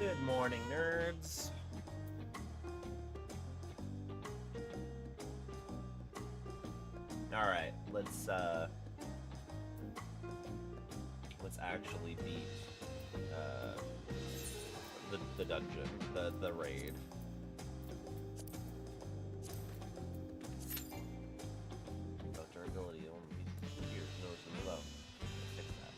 Good morning, nerds. Alright, let's actually beat the dungeon, the raid. Oh, durability only here, noticeably low. Let's fix that.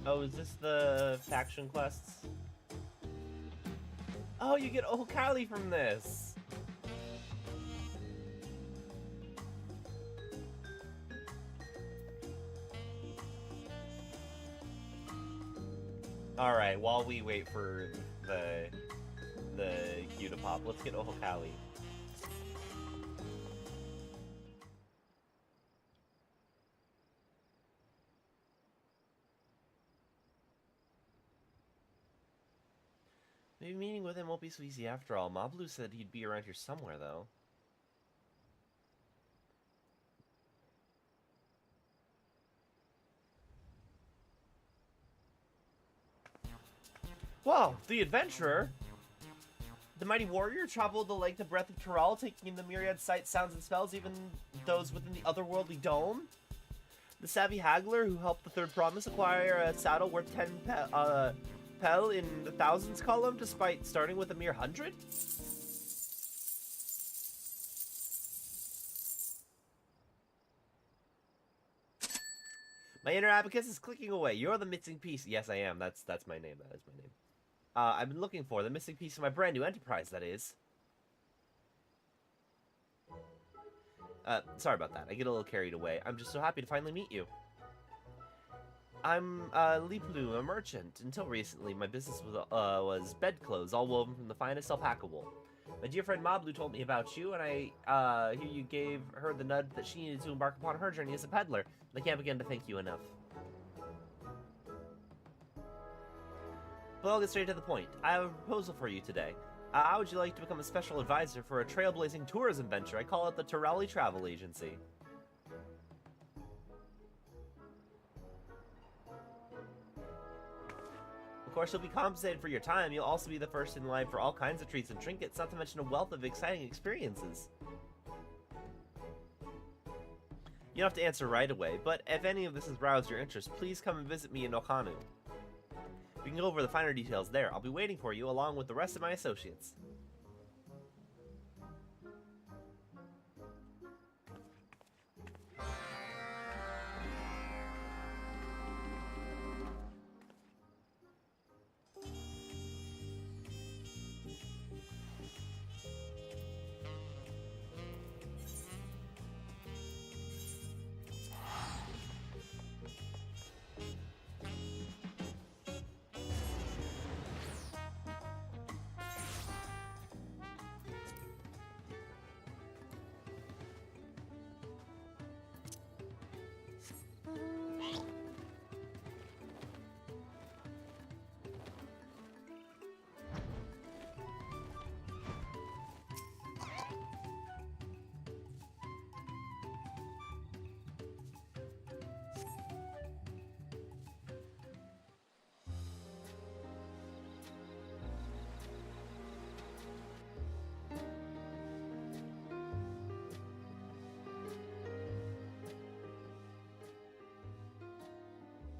Oh, is this the faction quests? Oh, you get Ohkali from this! Alright, while we wait for the queue to pop, let's get Ohkali. Maybe meeting with him won't be so easy after all. Mablu said he'd be around here somewhere, though. Whoa, the adventurer! The mighty warrior traveled the length and breadth of Tural, taking in the myriad sights, sounds, and smells, even those within the otherworldly dome. The savvy haggler who helped the Third Promise acquire a saddle worth 10 pel in the thousands column, despite starting with a mere 100? My inner abacus is clicking away. You're the missing piece. Yes, I am. That's my name. That is my name. I've been looking for the missing piece of my brand new enterprise, that is. Sorry about that. I get a little carried away. I'm just so happy to finally meet you. I'm Liplu, a merchant. Until recently, my business was bedclothes, all woven from the finest alpaca wool. My dear friend Mablu told me about you, and I hear you gave her the nudge that she needed to embark upon her journey as a peddler, and I can't begin to thank you enough. But I'll get straight to the point. I have a proposal for you today. How would you like to become a special advisor for a trailblazing tourism venture? I call it the Turali Travel Agency. Of course, you'll be compensated for your time. You'll also be the first in line for all kinds of treats and trinkets, not to mention a wealth of exciting experiences. You don't have to answer right away, but if any of this has roused your interest, please come and visit me in Okanu. We can go over the finer details there. I'll be waiting for you along with the rest of my associates.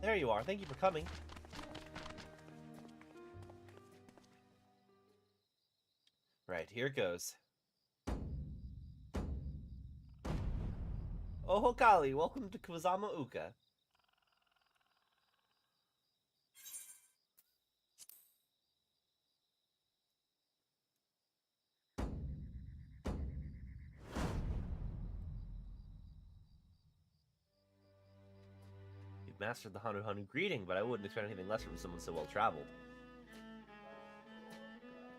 There you are. Thank you for coming. Right, here it goes. Oh, Hokali, welcome to Kwazama Uka. You've mastered the Hanu Hanu greeting, but I wouldn't expect anything less from someone so well-traveled.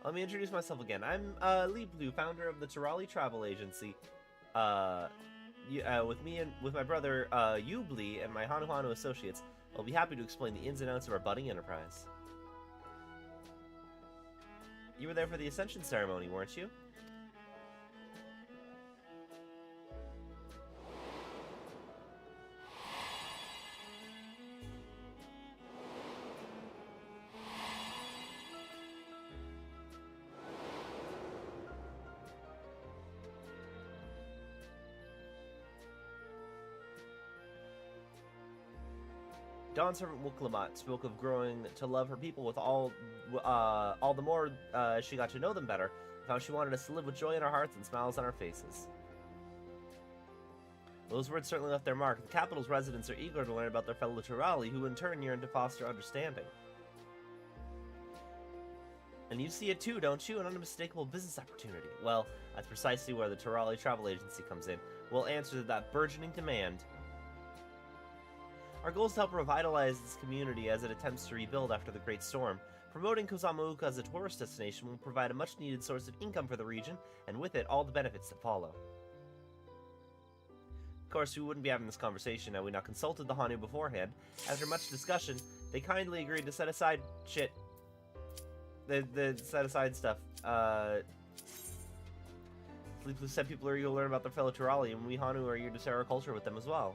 Let me introduce myself again. I'm Lee Blue, founder of the Turali Travel Agency. With my brother Yubli and my Hanu Hanu associates, I'll be happy to explain the ins and outs of our budding enterprise. You were there for the Ascension ceremony, weren't you? Dawn's servant Wuklamat spoke of growing to love her people with all the more she got to know them better, found she wanted us to live with joy in our hearts and smiles on our faces. Those words certainly left their mark. The capital's residents are eager to learn about their fellow Turali, who in turn yearn to foster understanding. And you see it too, don't you? An unmistakable business opportunity. Well, that's precisely where the Turali Travel Agency comes in. We'll answer to that burgeoning demand. Our goal is to help revitalize this community as it attempts to rebuild after the Great Storm. Promoting Kozamauka as a tourist destination will provide a much-needed source of income for the region, and with it, all the benefits that follow. Of course, we wouldn't be having this conversation had we not consulted the Hanu beforehand. After much discussion, they kindly agreed to set aside shit. The set aside stuff. Sleepless said people are eager to learn about their fellow Turali, and we Hanu are eager to share our culture with them as well.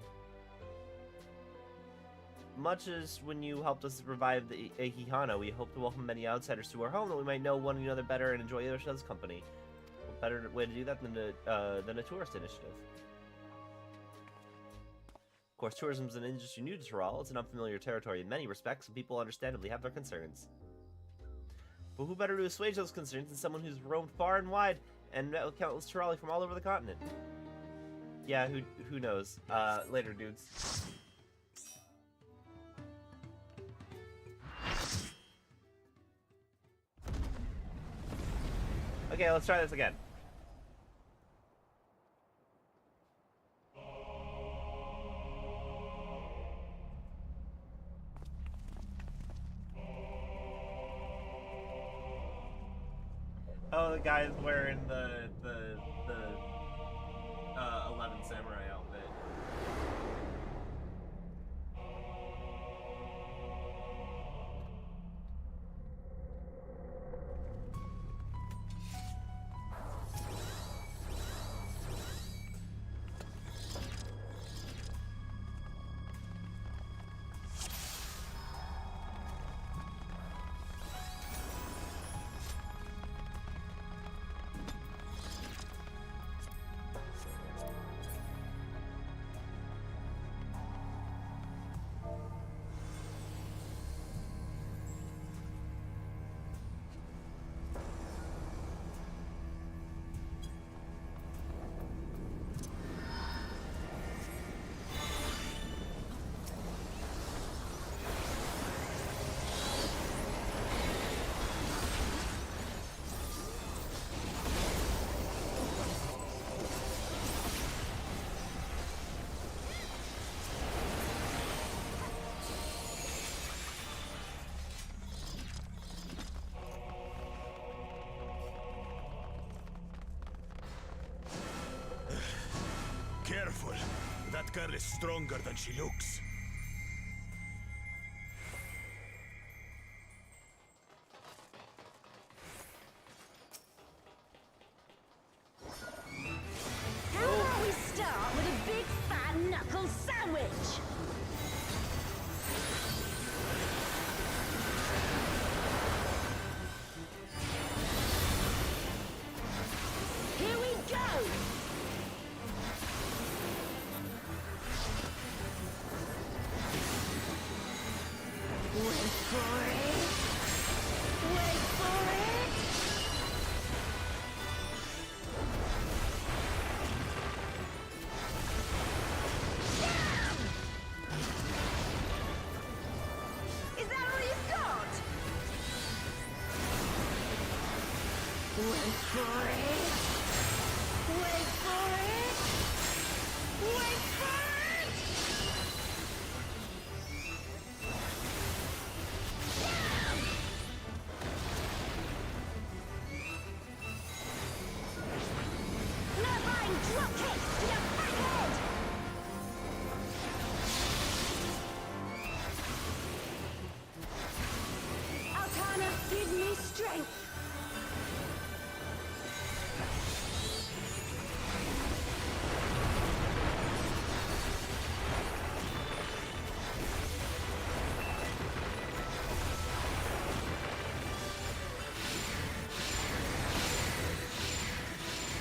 Much as when you helped us revive the Ehihana, we hope to welcome many outsiders to our home that we might know one another better and enjoy each other's company. What better way to do that than a tourist initiative? Of course, tourism is an industry new to Tural. It's an unfamiliar territory in many respects, and people understandably have their concerns. But who better to assuage those concerns than someone who's roamed far and wide and met with countless Turali from all over the continent? Yeah, who knows? Later, dudes. Okay, let's try this again. Oh, the guy's wearing the 11 Samurai outfit. Careful. That girl is stronger than she looks. How about we start with a big fat knuckle sandwich? Here we go! Wait for it! Wait for it! Damn! Is that all you've got? Wait for it! Wait for it! Wait for it! Drop kick to your back head! Arcana, give me strength!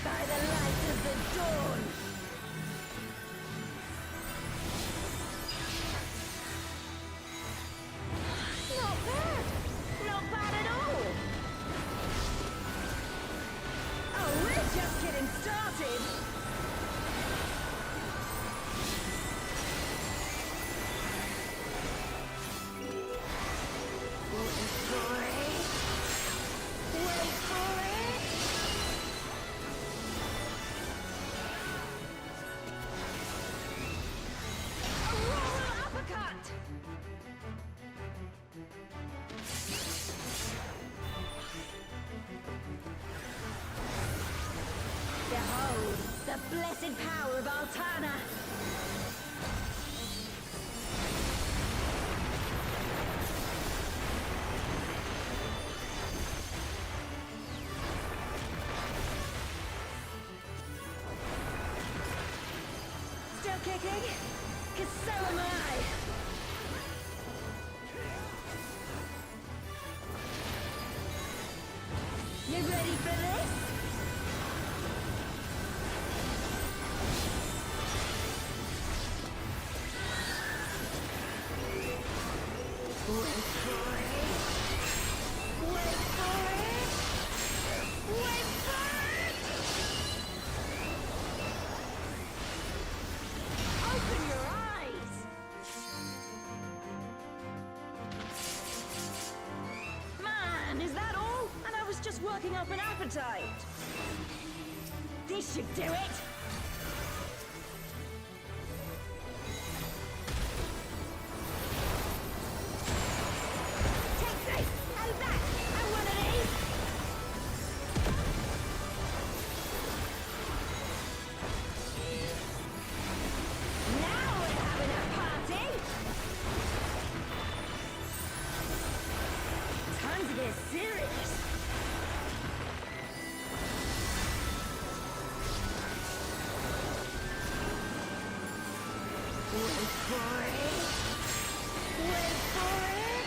By the light of the dawn! Not bad! Not bad at all! blessed power of Altana. Still kicking? 'Cause so am I. You ready for this? Wait for it. Wait for it. Wait for it. Open your eyes. Man, is that all? And I was just working up an appetite. This should do it. Take this! Hold that! I want of these! Now we're having a party! Time to get serious! Wait for it! Wait for it!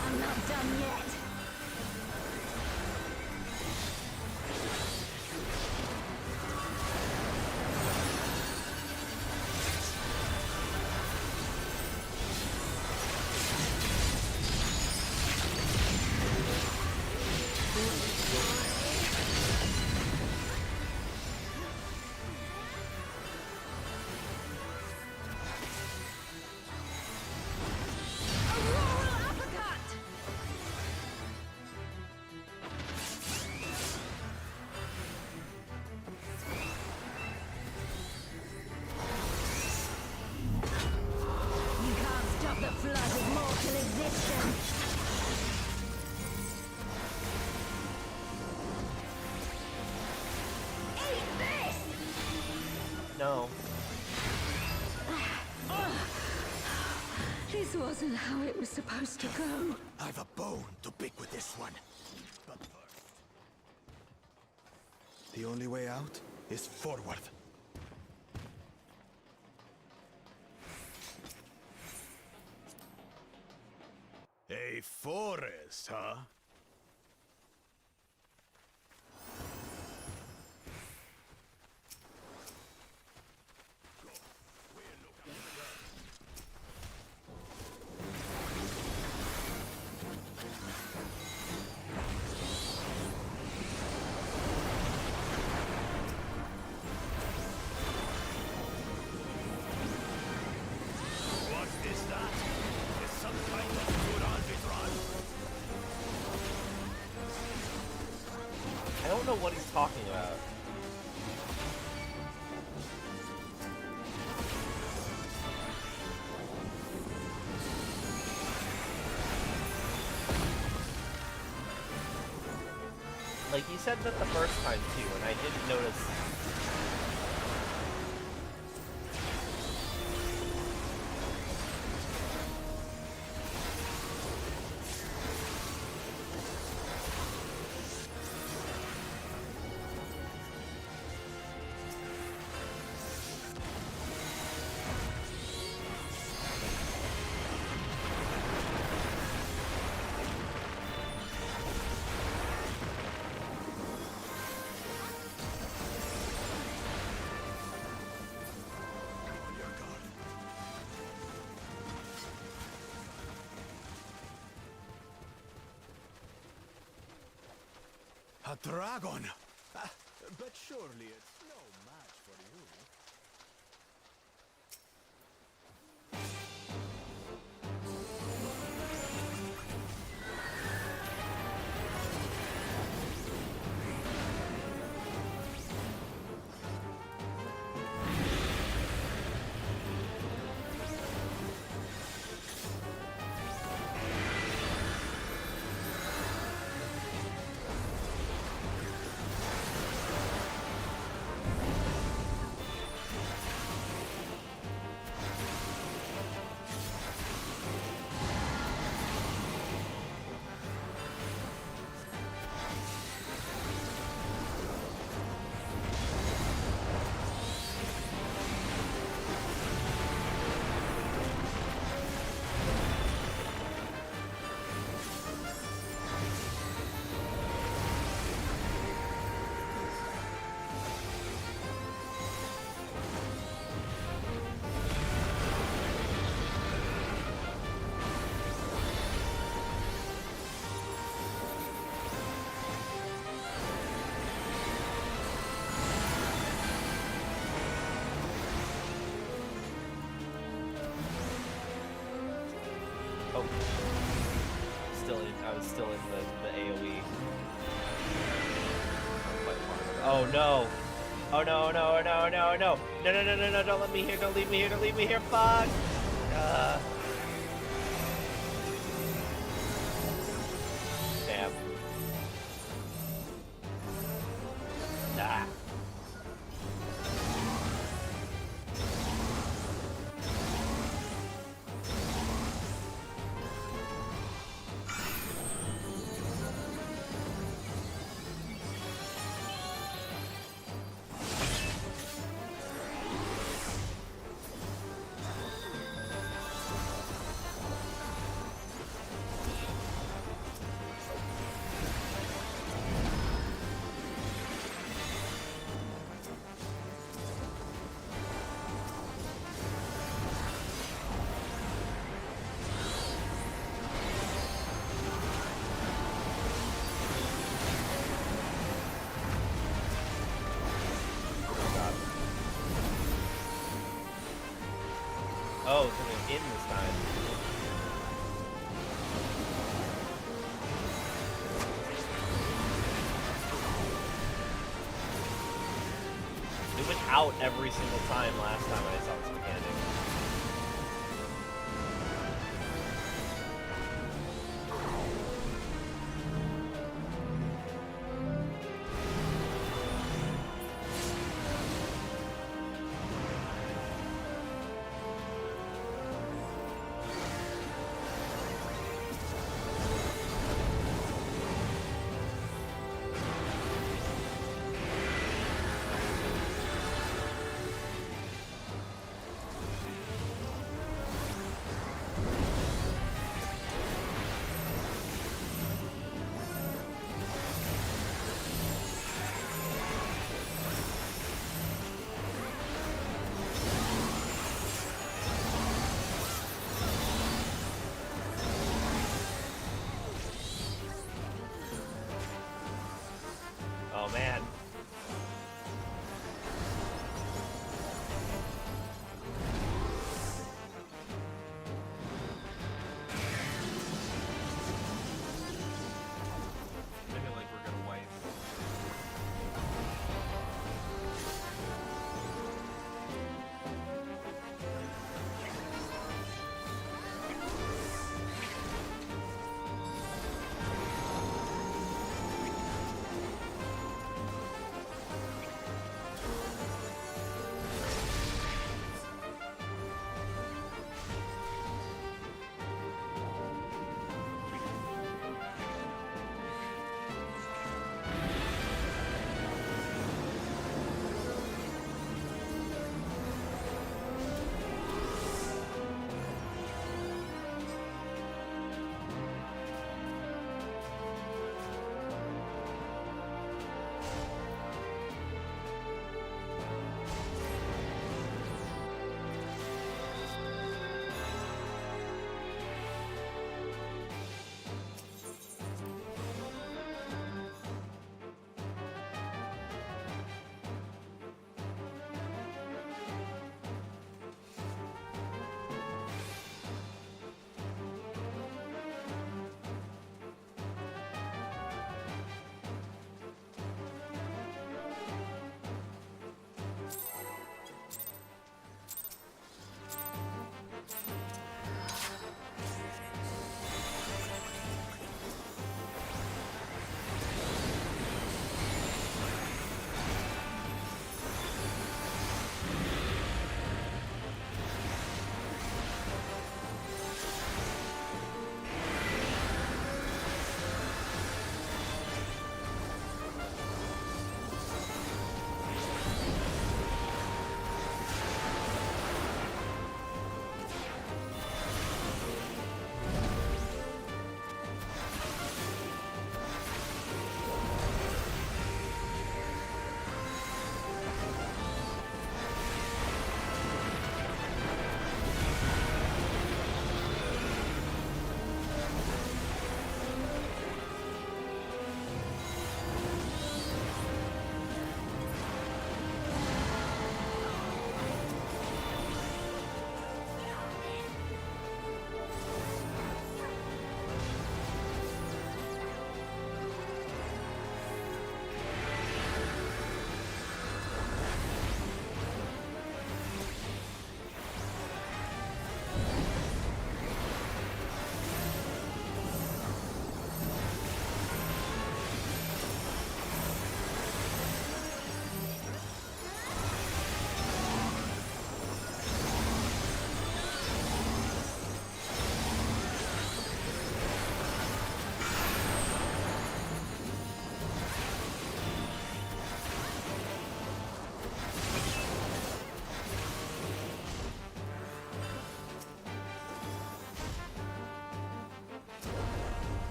I'm not done yet. Auroral uppercut! You can't stop the flood of mortal existence. Eat this! No. This wasn't how it was supposed to go. I've a bone to pick with this one. But first... The only way out is forward. A forest, huh? What is that? Is some kind of good arbitron? I don't know what he's talking about. Like, he said that the first time too, and I didn't notice. A dragon! But surely it's no match for you. still in the AoE. Oh no! Oh no, no, no, no, no! No, no, no, no, no, don't let me here, don't leave me here, don't leave me here, fuck! Damn. Ah. Oh, it's gonna in this time. It went out every single time last time when I saw this mechanic.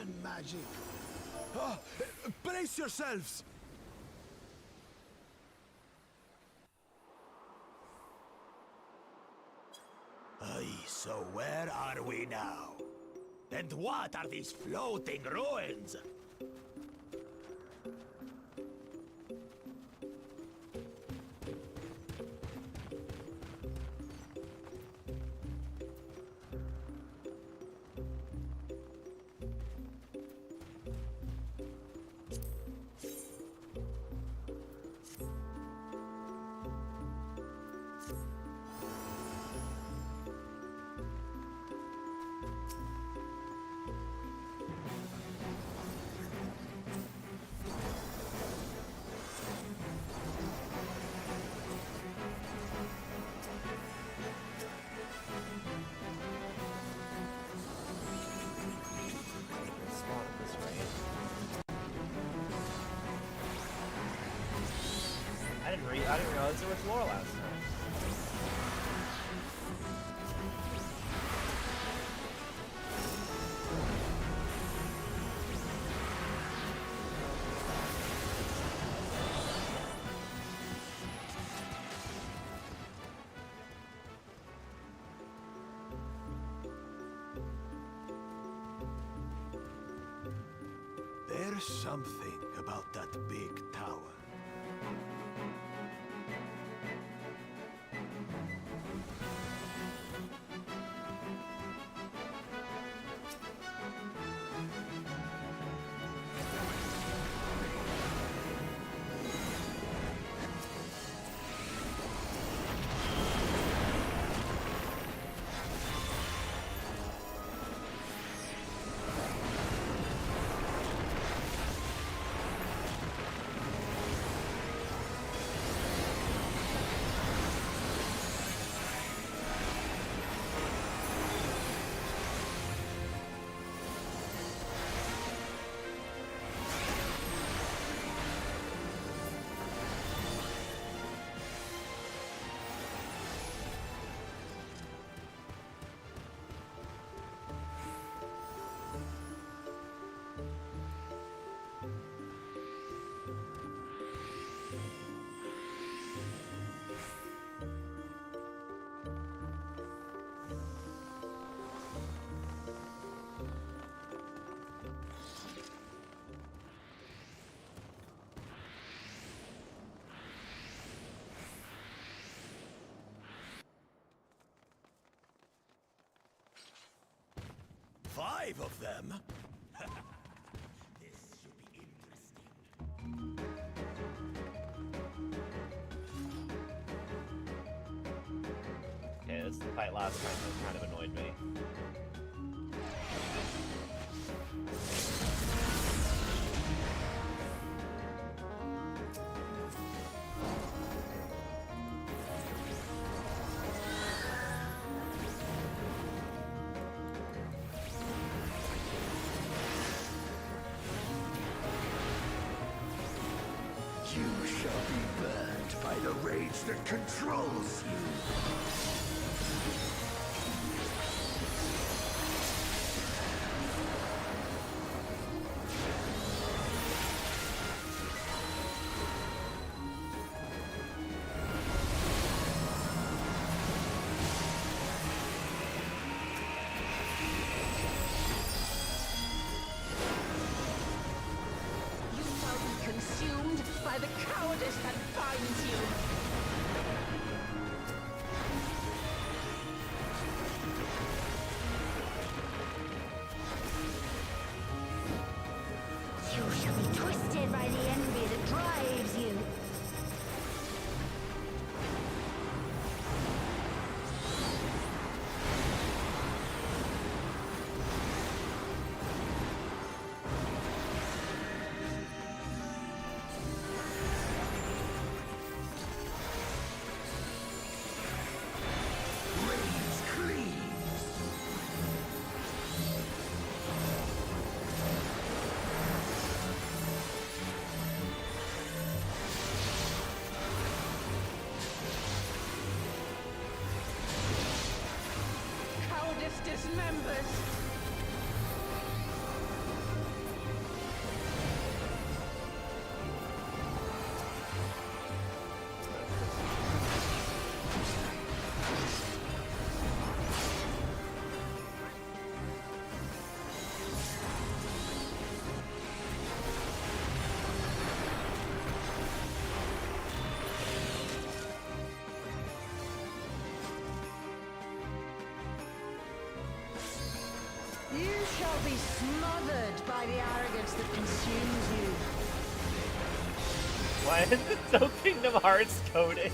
Ancient magic. Ah, brace yourselves! Aye, so where are we now? And what are these floating ruins? I didn't realize there was lore last time. There's something about that big tower. Five of them? This should be interesting. Okay, this is the fight last time that kind of annoyed me. You shall be burned by the rage that controls you. You shall be consumed by the cowardice that binds you. You shall be twisted by the envy that drives you. Reigns clean. Cowardice dismembers. shall be smothered by the arrogance that consumes you. Why is it so Kingdom Hearts coded?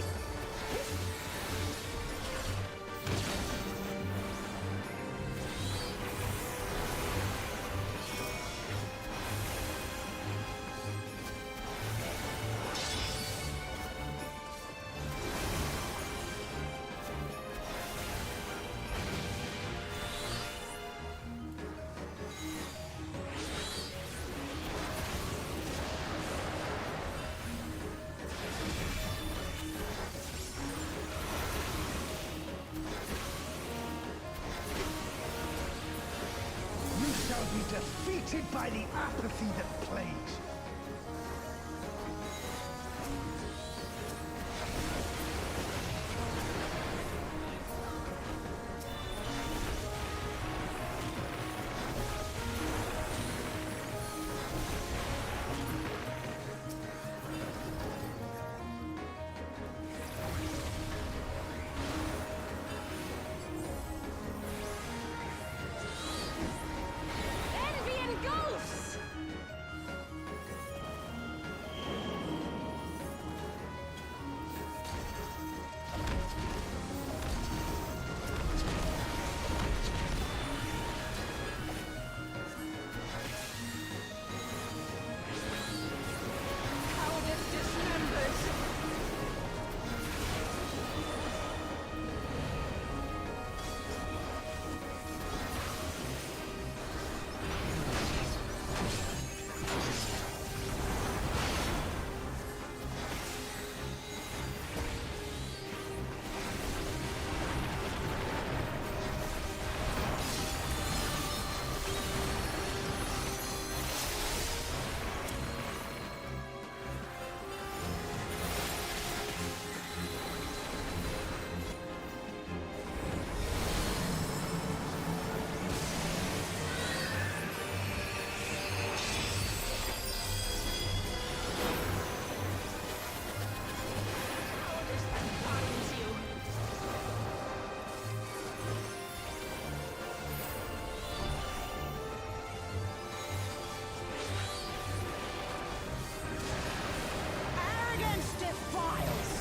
You shall be defeated by the apathy that plagues you. Envy engulfs! Cowardice dismembers! Cowardice that binds you! Arrogance defiles!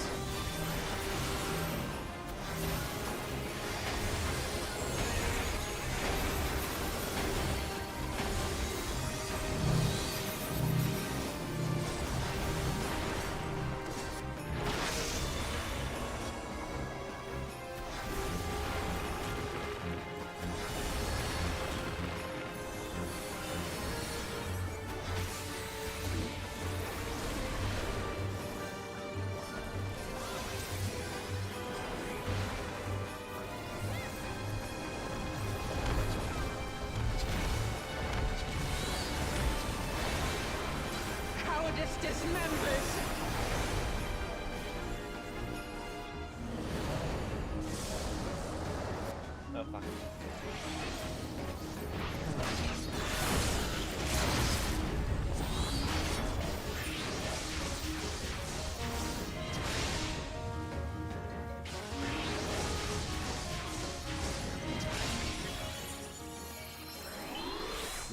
Cowardice dismembers! Oh, fuck.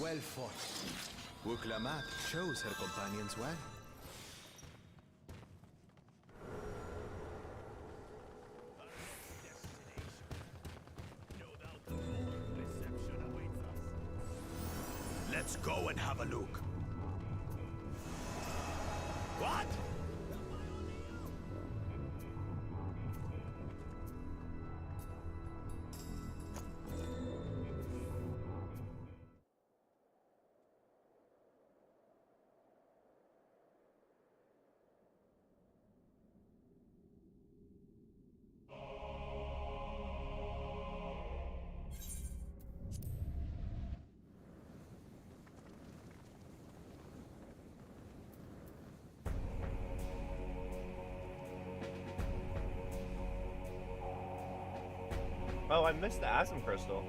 Well fought. Wuklamat chose her companions well. Let's go and have a look. What? Oh, I missed the Asm Crystal.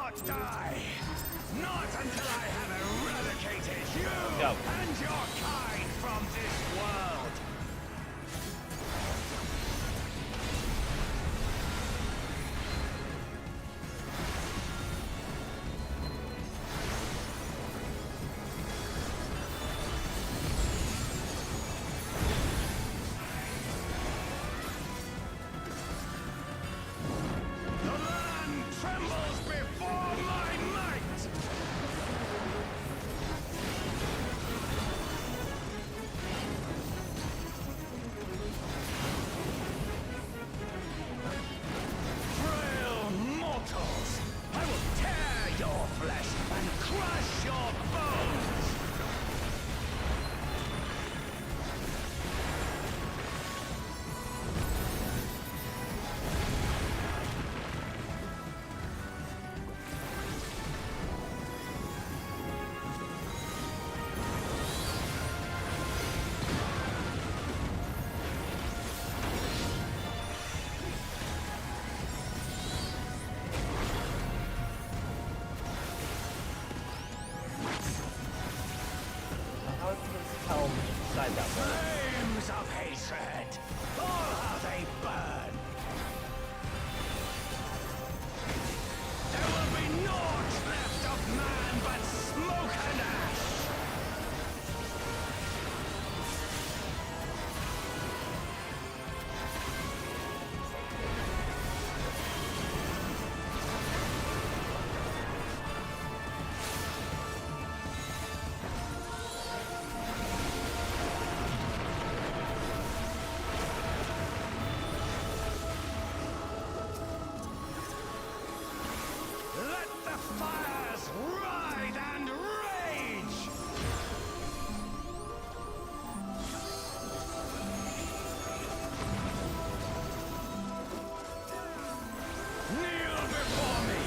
not die. Not until I have eradicated you Go. and your kind from this world. The land trembles before my might! Frail mortals! I will tear your flesh and crush your bones! How does this helm decide that way? Flames of hatred! All how they burn! There will be naught left of man but smoke and ash! Let the fires ride and rage! Kneel before me!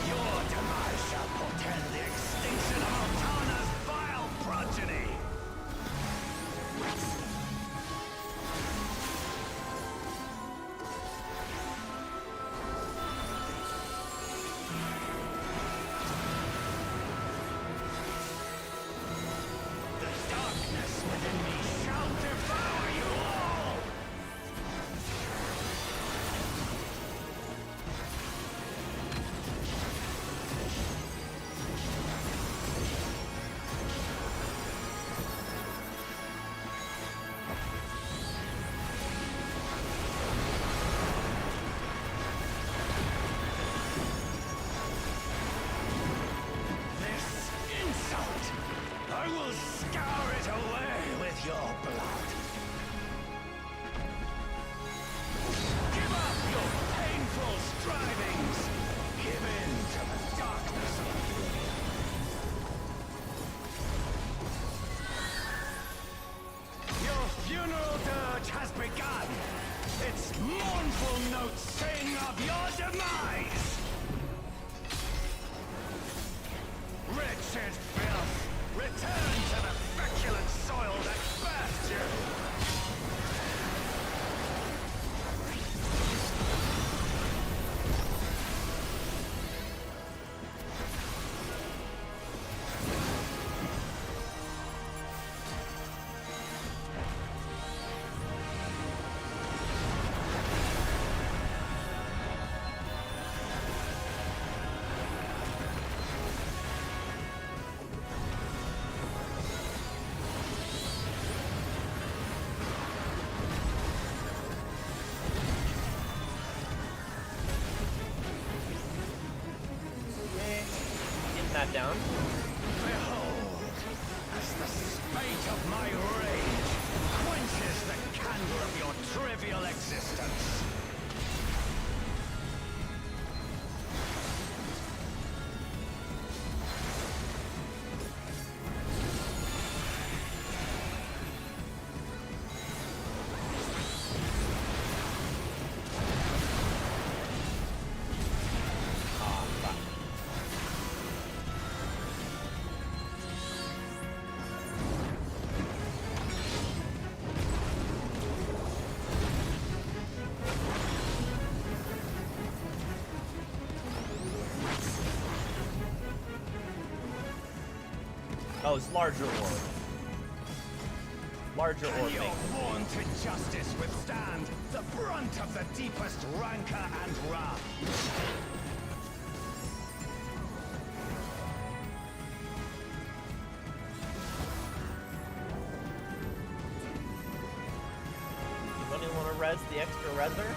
Your demise shall portend the extinction of Altana's vile progeny! The darkness within me shall devour you all! This insult! I will scour it away with your blood! Give up your painful strivings! Give in to the darkness of oblivion! Your funeral dirge has begun! Its mournful notes sing of your demise! Wretched filth! Return to the feculent soil that birthed you! Getting that down. Behold, as the spate of my rage quenches the candle of your trivial existence. Oh, it's larger orb. Larger Can orb your make. vaunted justice withstand the brunt of the deepest rancor and wrath? Does anyone want to res the extra reser?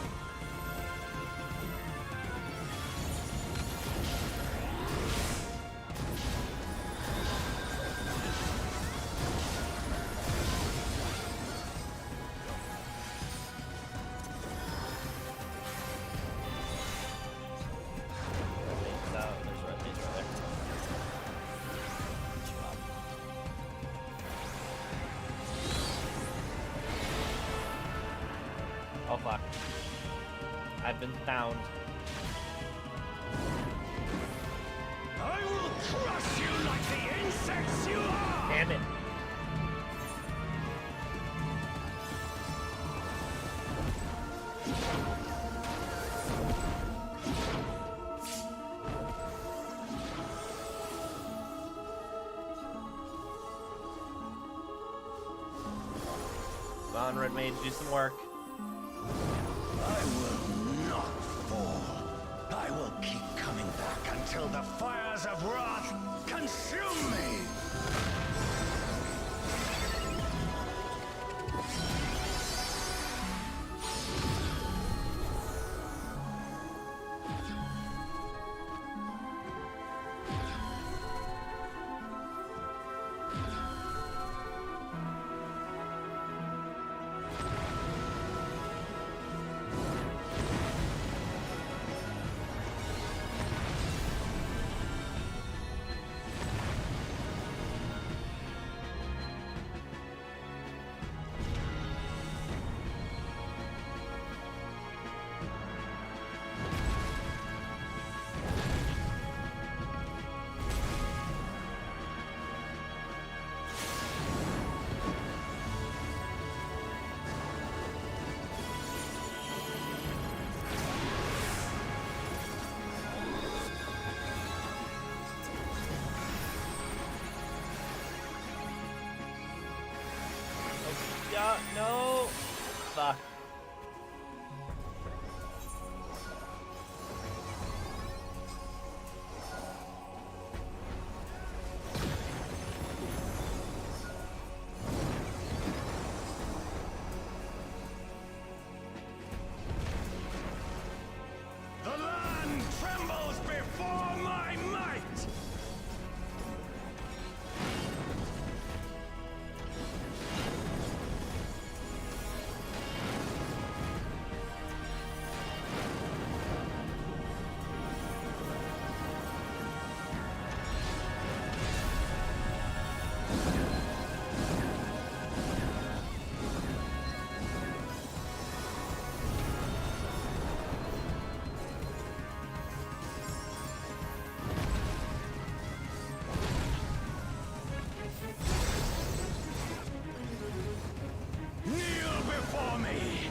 Oh fuck. I've been found. I will crush you like the insects you are! Damn it. Come on, Red Mage, do some work. I will not fall. I will keep coming back until the fires of wrath consume me! Yeah, no. Fuck. The land trembles before my might! Kneel before me!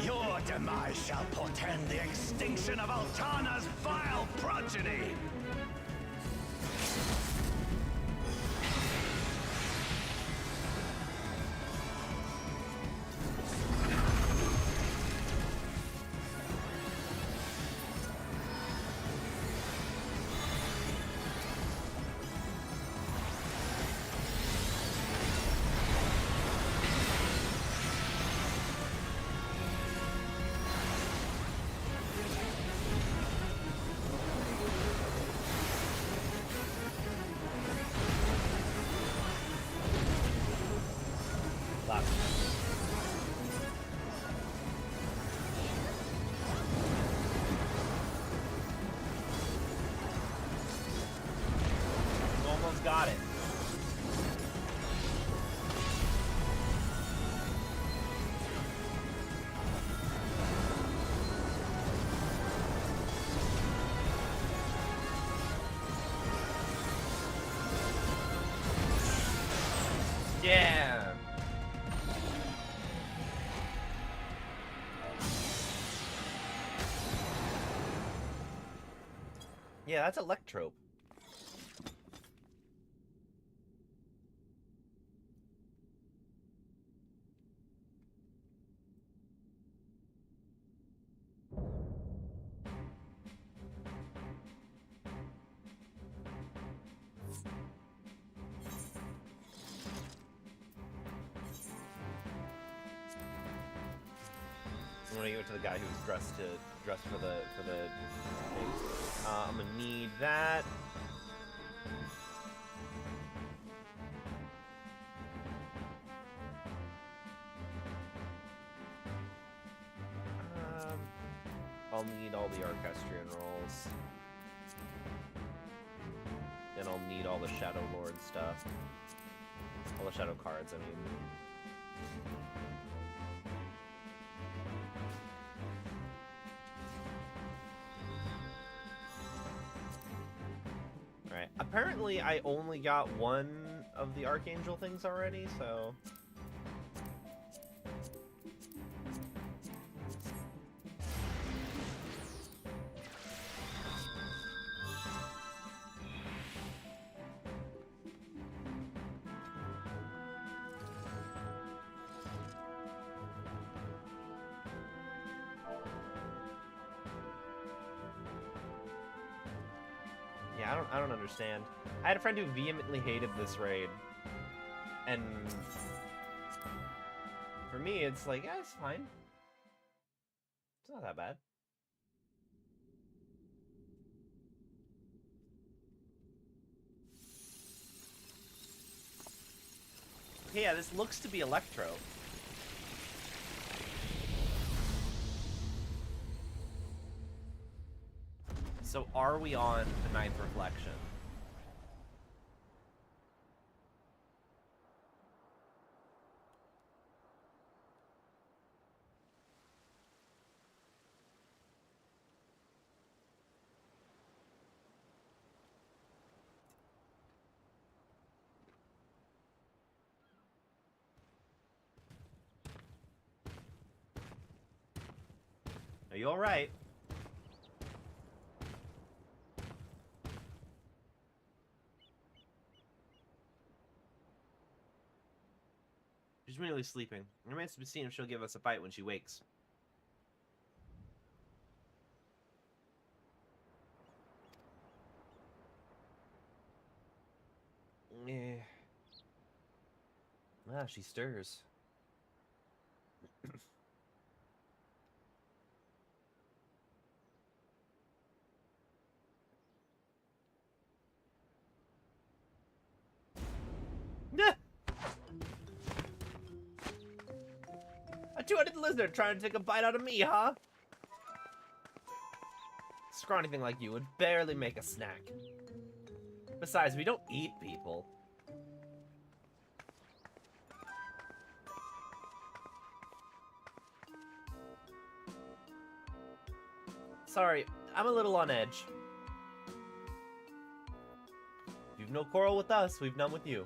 Your demise shall portend the extinction of Altana's vile progeny! Fuck. You almost got it. Yeah. Yeah, that's Electrope. give it to the guy who's dressed for the thing. I'm gonna need that. I'll need all the Orchestrion rolls. And I'll need all the Shadow Lord stuff. All the Shadow cards, I mean. Alright, apparently I only got one of the Archangel things already, so... Yeah, I don't understand. I had a friend who vehemently hated this raid. And for me, it's like, yeah, it's fine. It's not that bad. Okay, yeah, this looks to be Electro. So are we on the ninth reflection? Are you alright? She's merely sleeping. It remains to be seen if she'll give us a fight when she wakes. Ah, she stirs. A two-headed lizard trying to take a bite out of me, huh? Scrawny thing like you would barely make a snack. Besides, we don't eat people. Sorry, I'm a little on edge. You've no quarrel with us, we've none with you.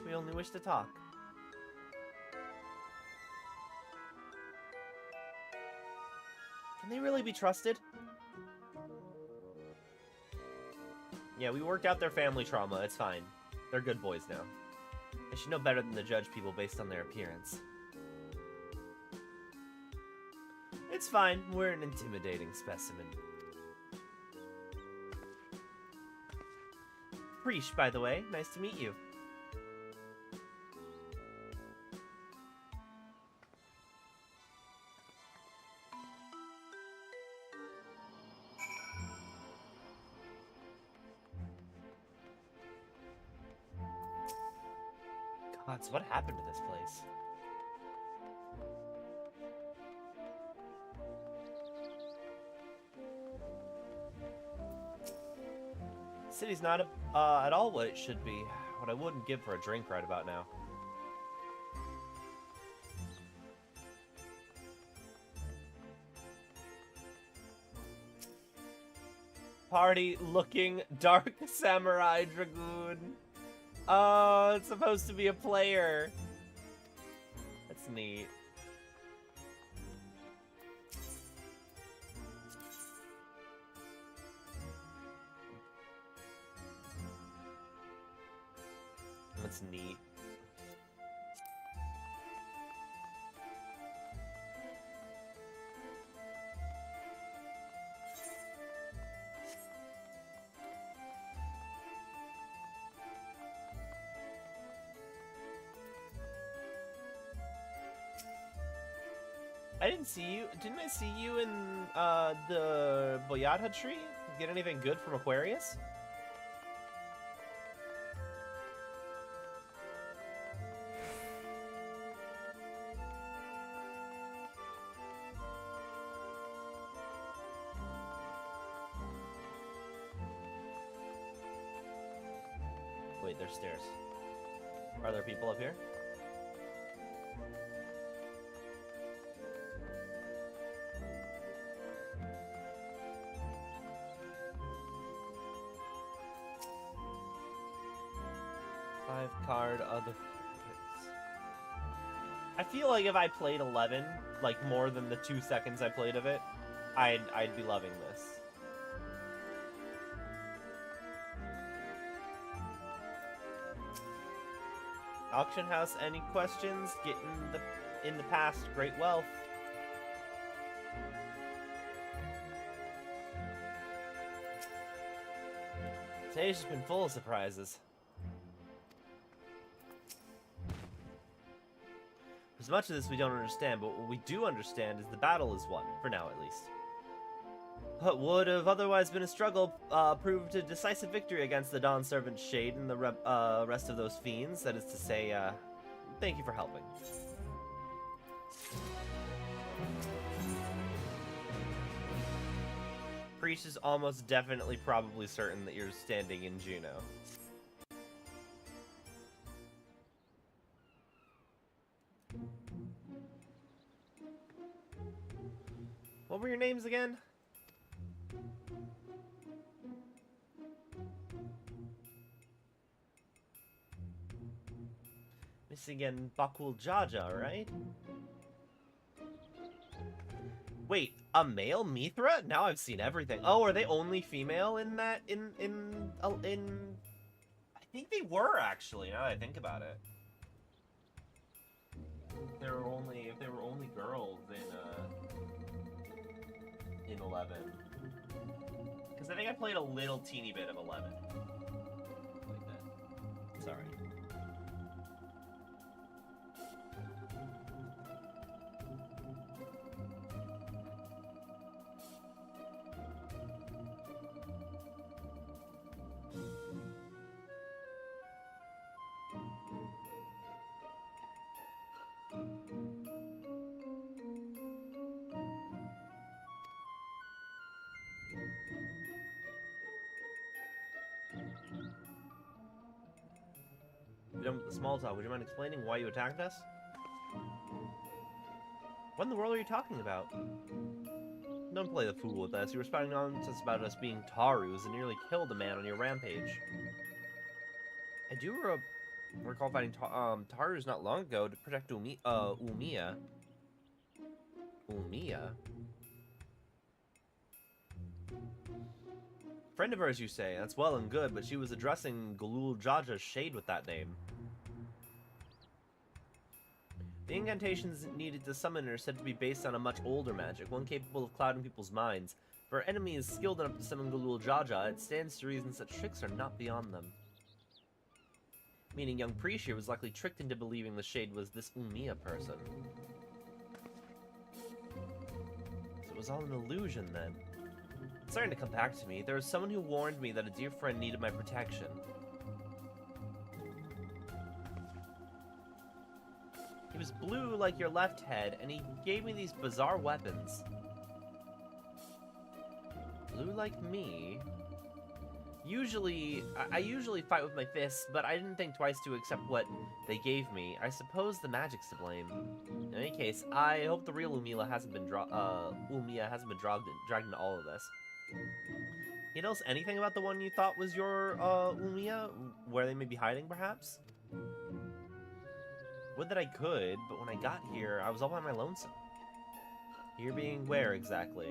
We only wish to talk. Can they really be trusted? Yeah, we worked out their family trauma, it's fine. They're good boys now. They should know better than to judge people based on their appearance. It's fine, we're an intimidating specimen. Preesh, by the way, nice to meet you. God, so what happened to this place? City's not at all what it should be. What I wouldn't give for a drink right about now. Party looking dark samurai dragoon. Oh, it's supposed to be a player. That's neat. That's neat. I didn't see you. Didn't I see you in the Boyadha tree? Get anything good from Aquarius? Wait, there's stairs. Are there people up here? Card other. I feel like if I played 11, like more than the 2 seconds I played of it, I'd be loving this. Auction house, any questions? Get in the past, great wealth. Today's just been full of surprises. As much of this we don't understand, but what we do understand is the battle is won, for now at least. What would have otherwise been a struggle proved a decisive victory against the Dawn Servant Shade and the rest of those fiends. That is to say, thank you for helping. Priest is almost definitely probably certain that you're standing in Juno. What were your names again? Missing again, Bakul Jaja, right? Wait, a male Mithra? Now I've seen everything. Oh, are they only female in that? I think they were actually. Now that I think about it. If they were only girls in 11. Because I think I played a little teeny bit of 11. Like that. Sorry. Done with the small talk. Would you mind explaining why you attacked us? What in the world are you talking about? Don't play the fool with us. You were spouting nonsense about us being Tarus and nearly killed a man on your rampage. I do recall fighting Tarus not long ago to protect Umiya. Umiya? Friend of hers, you say? That's well and good, but she was addressing Galul Jaja's shade with that name. The incantations needed to summon her are said to be based on a much older magic, one capable of clouding people's minds. If our enemy is skilled enough to summon Galul Jaja, it stands to reason such tricks are not beyond them. Meaning young Priest here was likely tricked into believing the shade was this Umiya person. So it was all an illusion then. It's starting to come back to me. There was someone who warned me that a dear friend needed my protection. He was blue like your left head, and he gave me these bizarre weapons. Blue like me? I usually fight with my fists, but I didn't think twice to accept what they gave me. I suppose the magic's to blame. In any case, I hope the real Umiya hasn't been dragged into all of this. You notice anything about the one you thought was your Umiya? Where they may be hiding, perhaps? Would that I could, but when I got here, I was all by my lonesome. Here being where exactly?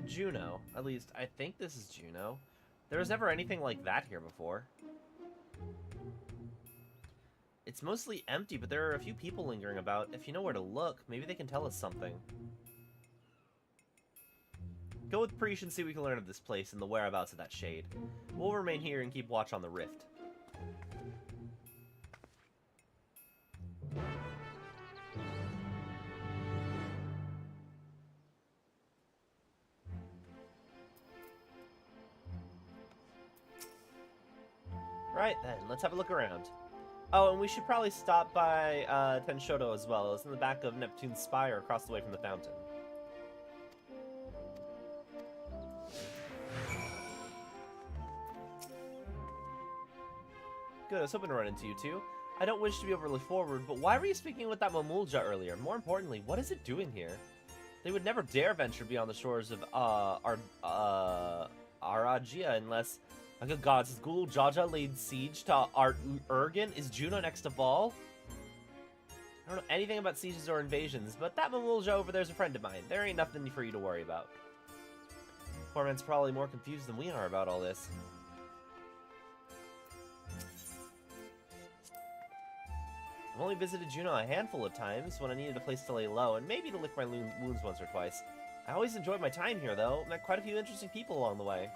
Juno. At least, I think this is Juno. There was never anything like that here before. It's mostly empty, but there are a few people lingering about. If you know where to look, maybe they can tell us something. Go with Priest and see what we can learn of this place and the whereabouts of that shade. We'll remain here and keep watch on the rift. Right then, let's have a look around. Oh, and we should probably stop by Tenshodo as well. It's in the back of Neptune's Spire across the way from the fountain. Good, I was hoping to run into you two. I don't wish to be overly forward, but why were you speaking with that Mamulja earlier? More importantly, what is it doing here? They would never dare venture beyond the shores of Aragia unless, like a god's Ghoul Jaja laid siege to Urgen. Is Juno next of all? I don't know anything about sieges or invasions, but that Mamulja over there is a friend of mine. There ain't nothing for you to worry about. Poor man's probably more confused than we are about all this. I've only visited Juno a handful of times when I needed a place to lay low, and maybe to lick my wounds once or twice. I always enjoyed my time here, though. Met quite a few interesting people along the way.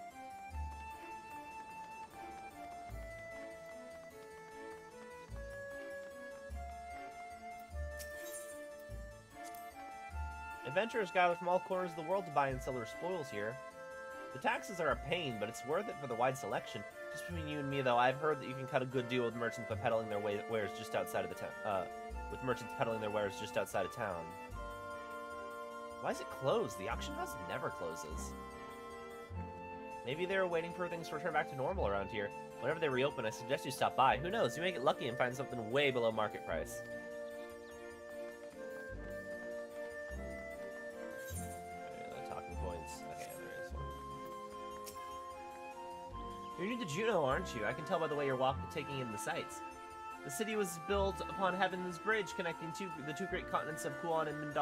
Adventurers gather from all corners of the world to buy and sell their spoils here. The taxes are a pain, but it's worth it for the wide selection. Just between you and me, though, I've heard that you can cut a good deal with merchants by peddling their wares just outside of the town. With merchants peddling their wares just outside of town. Why is it closed? The auction house never closes. Maybe they're waiting for things to return back to normal around here. Whenever they reopen, I suggest you stop by. Who knows? You may get lucky and find something way below market price. Talking points. Okay, there is one. You're new to Juno, aren't you? I can tell by the way you're taking in the sights. The city was built upon Heaven's Bridge, connecting the two great continents of Kuon and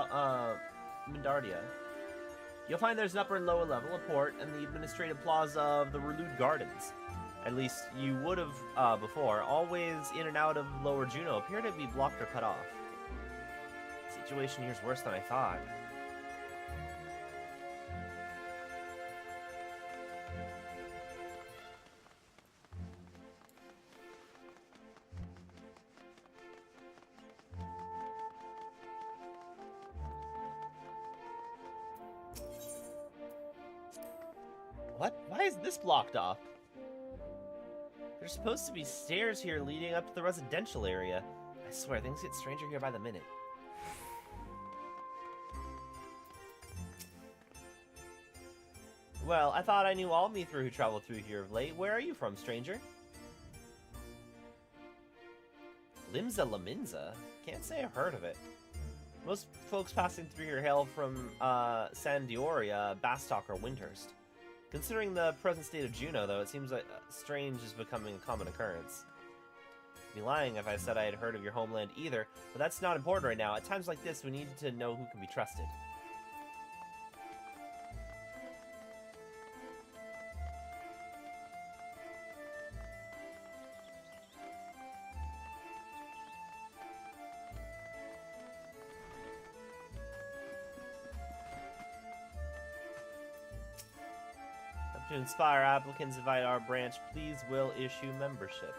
Mindardia. You'll find there's an upper and lower level, a port, and the administrative plaza of the Relude Gardens. At least you would have before. All ways in and out of Lower Juno appear to be blocked or cut off. The situation here's worse than I thought. What? Why is this blocked off? There's supposed to be stairs here leading up to the residential area. I swear, things get stranger here by the minute. Well, I thought I knew all Mithra who traveled through here of late. Where are you from, stranger? Limza Laminza? Can't say I've heard of it. Most folks passing through here hail from Sandioria, Bastok, or Windhurst. Considering the present state of Juno, though, it seems like strange is becoming a common occurrence. I'd be lying if I said I had heard of your homeland either, but that's not important right now. At times like this, we need to know who can be trusted. To inspire applicants invite our branch, please will issue membership.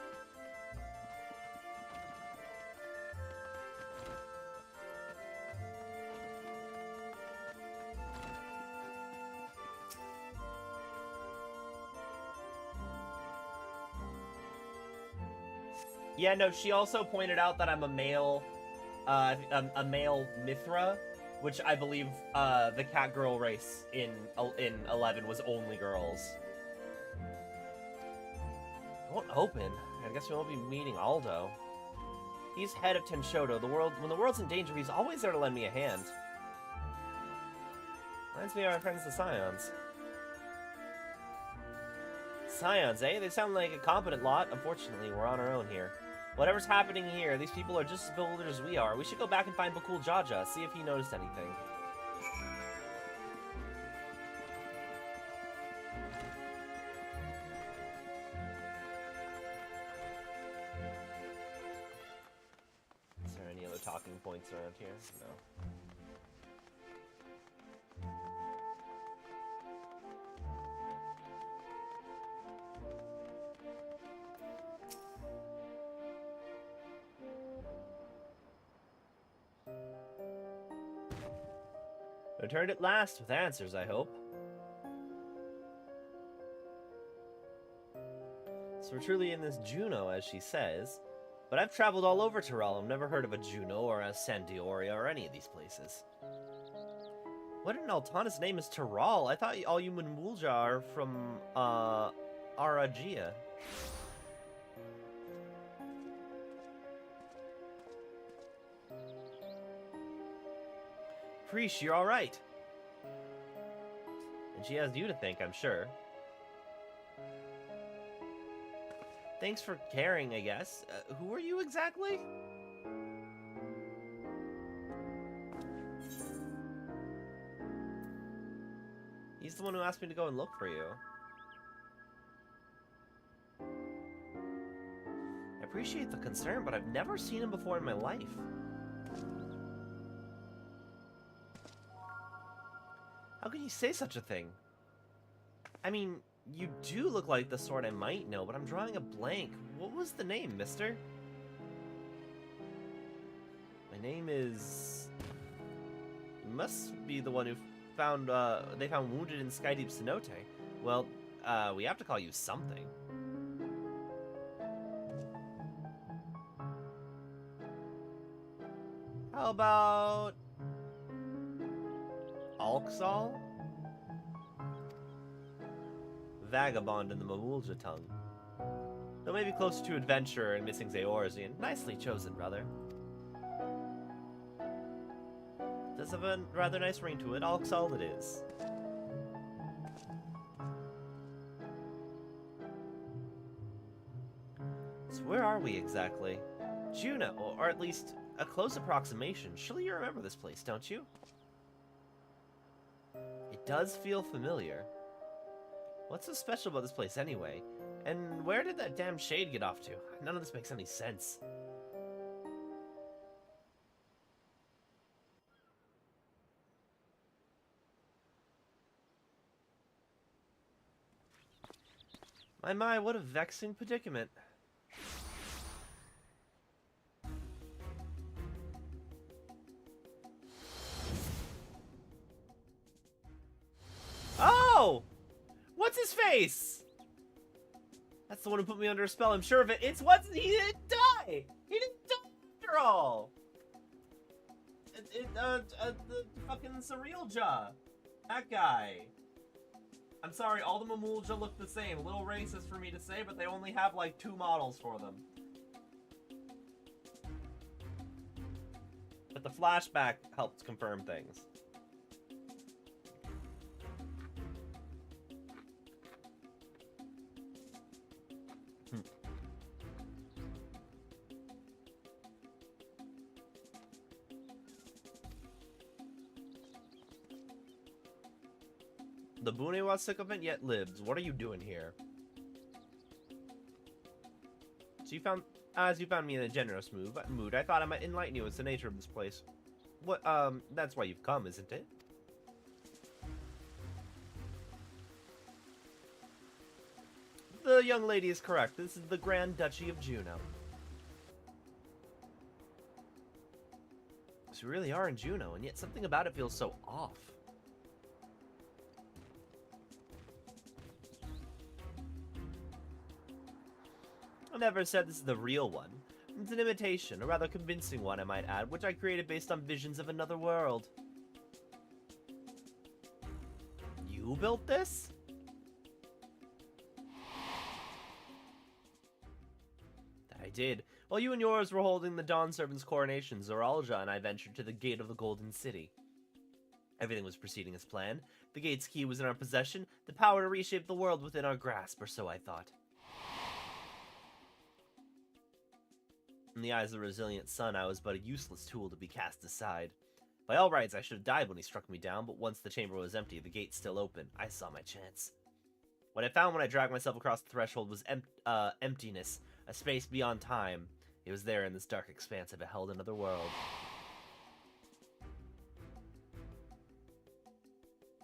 Yeah, no, she also pointed out that I'm a male Mithra, which I believe the cat girl race in 11 was only girls. It won't open. I guess we won't be meeting Aldo. He's head of Tenshodo. When the world's in danger, he's always there to lend me a hand. Reminds me of our friends the Scions. Scions, eh? They sound like a competent lot. Unfortunately, we're on our own here. Whatever's happening here, these people are just as bewildered as we are. We should go back and find Bakul Jaja, see if he noticed anything. Is there any other talking points around here? No. Returned at last with answers, I hope. So So we're truly in this Juno, as she says. But I've traveled all over Tyrell. I've never heard of a Juno or a Sandioria or any of these places. What in Altana's name is Tyrell? I thought all you Munwulja are from, Eorzea. Preesh, you're alright. And she has you to thank, I'm sure. Thanks for caring, I guess. Who are you exactly? He's the one who asked me to go and look for you. I appreciate the concern, but I've never seen him before in my life. How can you say such a thing? I mean, you do look like the sort I might know, but I'm drawing a blank. What was the name, mister? My name is... You must be the one who found, they found wounded in Skydeep Cenote. Well, we have to call you something. How about... Alxal? Vagabond in the Mawulja tongue. Though maybe closer to adventurer and missing Eorzea. Nicely chosen, brother. Does have a rather nice ring to it. Alxal it is. So where are we exactly? Juno, or at least a close approximation. Surely you remember this place, don't you? It does feel familiar. What's so special about this place anyway? And where did that damn shade get off to? None of this makes any sense. My, what a vexing predicament. Oh! What's his face? That's the one who put me under a spell, I'm sure of it. He didn't die! He didn't die after all! The fucking Surreal Jaw. That guy. I'm sorry, all the Mamulja look the same. A little racist for me to say, but they only have like 2 models for them. But the flashback helped confirm things. The Bunewa sycophant yet lives. What are you doing here? So as you found me in a generous mood, I thought I might enlighten you as the nature of this place. What, that's why you've come, isn't it? The young lady is correct. This is the Grand Duchy of Juno. So we really are in Juno, and yet something about it feels so off. I never said this is the real one. It's an imitation, a rather convincing one, I might add, which I created based on visions of another world. You built this? I did. While you and yours were holding the Dawn Servant's coronation, Zoralja and I ventured to the gate of the Golden City. Everything was proceeding as planned. The gate's key was in our possession, the power to reshape the world within our grasp, or so I thought. In the eyes of the resilient sun, I was but a useless tool to be cast aside. By all rights, I should have died when he struck me down, but once the chamber was empty, the gate still open, I saw my chance. What I found when I dragged myself across the threshold was emptiness, a space beyond time. It was there in this dark expanse I beheld another world.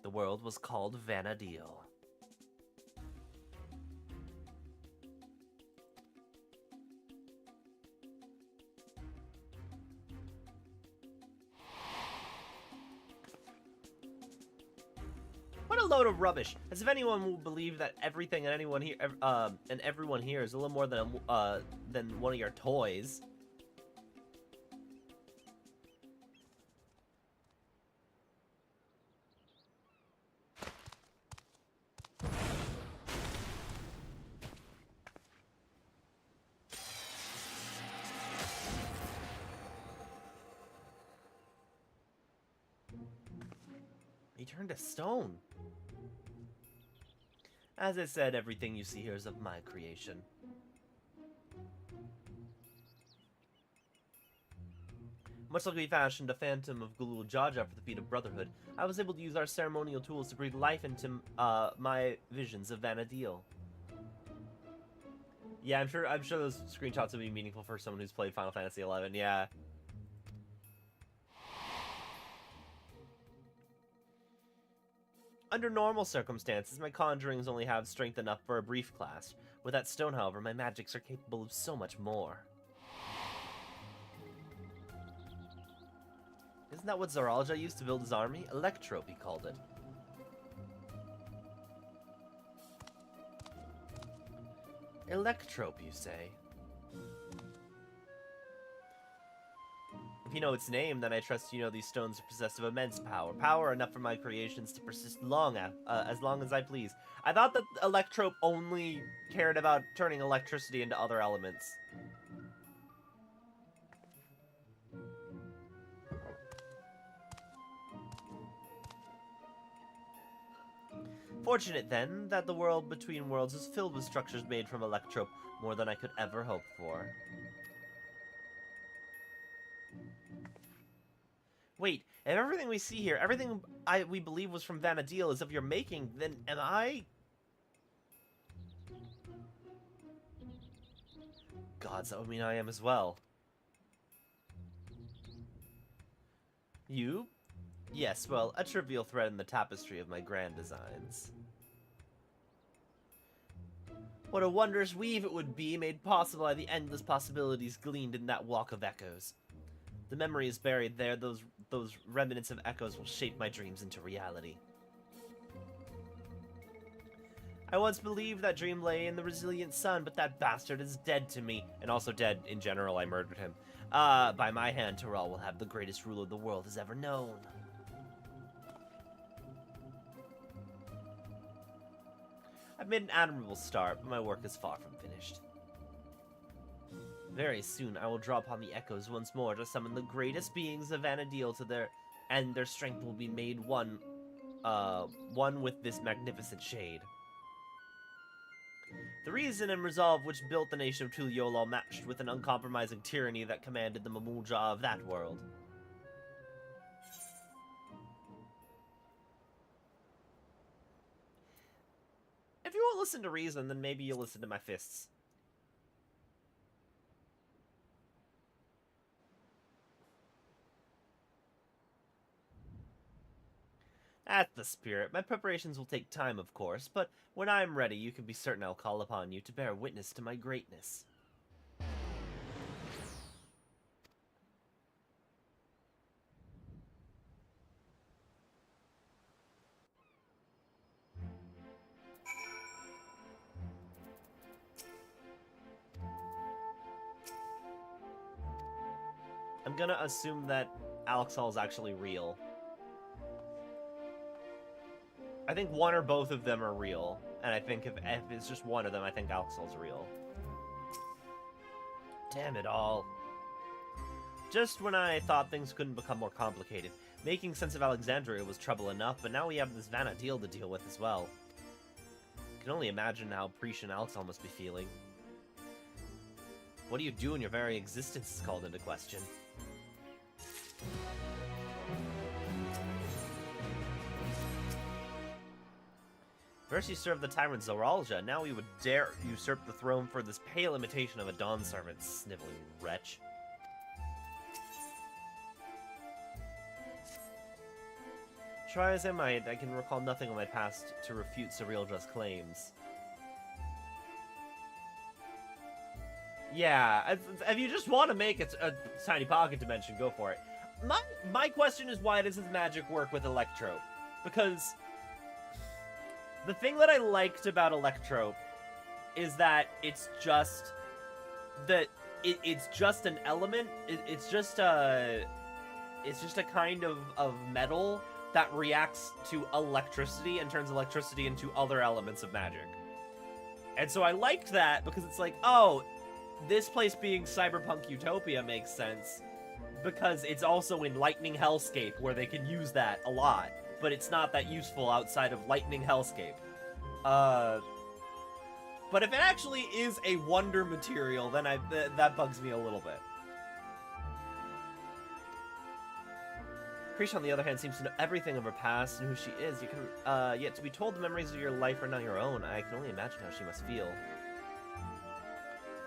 The world was called Vanadil. What What a load of rubbish! As if anyone will believe that everything and anyone here, and everyone here is a little more than one of your toys. He turned to stone. As I said, everything you see here is of my creation. Much like we fashioned a phantom of Gulul Jaja for the feet of Brotherhood, I was able to use our ceremonial tools to breathe life into my visions of Vana'diel. Yeah, I'm sure those screenshots will be meaningful for someone who's played Final Fantasy XI. Yeah. Under normal circumstances, my conjurings only have strength enough for a brief class. With that stone, however, my magics are capable of so much more. Isn't that what Zoralja used to build his army? Electrope, he called it. Electrope, you say? If you know its name, then I trust you know these stones are possessed of immense power. Power enough for my creations to persist as long as I please. I thought that Electrope only cared about turning electricity into other elements. Fortunate, then, that the world between worlds is filled with structures made from Electrope, more than I could ever hope for. Wait, if everything we see here, everything we believe was from Vana'diel is of your making, then am I... Gods, that would mean I am as well. You? Yes, well, a trivial thread in the tapestry of my grand designs. What a wondrous weave it would be, made possible by the endless possibilities gleaned in that walk of echoes. The memory is buried there, those remnants of echoes will shape my dreams into reality. I once believed that dream lay in the resilient sun, but that bastard is dead to me. And also dead in general, I murdered him. By my hand, Tural will have the greatest ruler the world has ever known. I've made an admirable start, but my work is far from finished. Very soon, I will draw upon the echoes once more to summon the greatest beings of Vana'diel to their strength will be made one with this magnificent shade. The reason and resolve which built the nation of Tuliyola matched with an uncompromising tyranny that commanded the Mamulja of that world. If you won't listen to reason, then maybe you'll listen to my fists. That's the spirit. My preparations will take time, of course, but when I'm ready, you can be certain I'll call upon you to bear witness to my greatness. I'm gonna assume that Alexal is actually real. I think one or both of them are real, and I think if it's just one of them, I think Alexal's real. Damn it all. Just when I thought things couldn't become more complicated. Making sense of Alexandria was trouble enough, but now we have this Vana'diel to deal with as well. I can only imagine how Prisha and Alexal must be feeling. What do you do when your very existence is called into question? First you served the tyrant Zoralja, now we would dare usurp the throne for this pale imitation of a dawn servant, sniveling wretch. Try as I might, I can recall nothing of my past to refute Zoralja's claims. Yeah, if you just want to make it a tiny pocket dimension, go for it. My question is, why does his magic work with Electrope? Because The thing that I liked about Electro is that it's just that it's just an element. It's just a kind of metal that reacts to electricity and turns electricity into other elements of magic. And so I liked that because it's like, oh, this place being cyberpunk utopia makes sense because it's also in lightning hellscape where they can use that a lot, but it's not that useful outside of lightning hellscape. But if it actually is a wonder material, then that bugs me a little bit. Krisha, on the other hand, seems to know everything of her past and who she is. You can, yet to be told the memories of your life are not your own, I can only imagine how she must feel.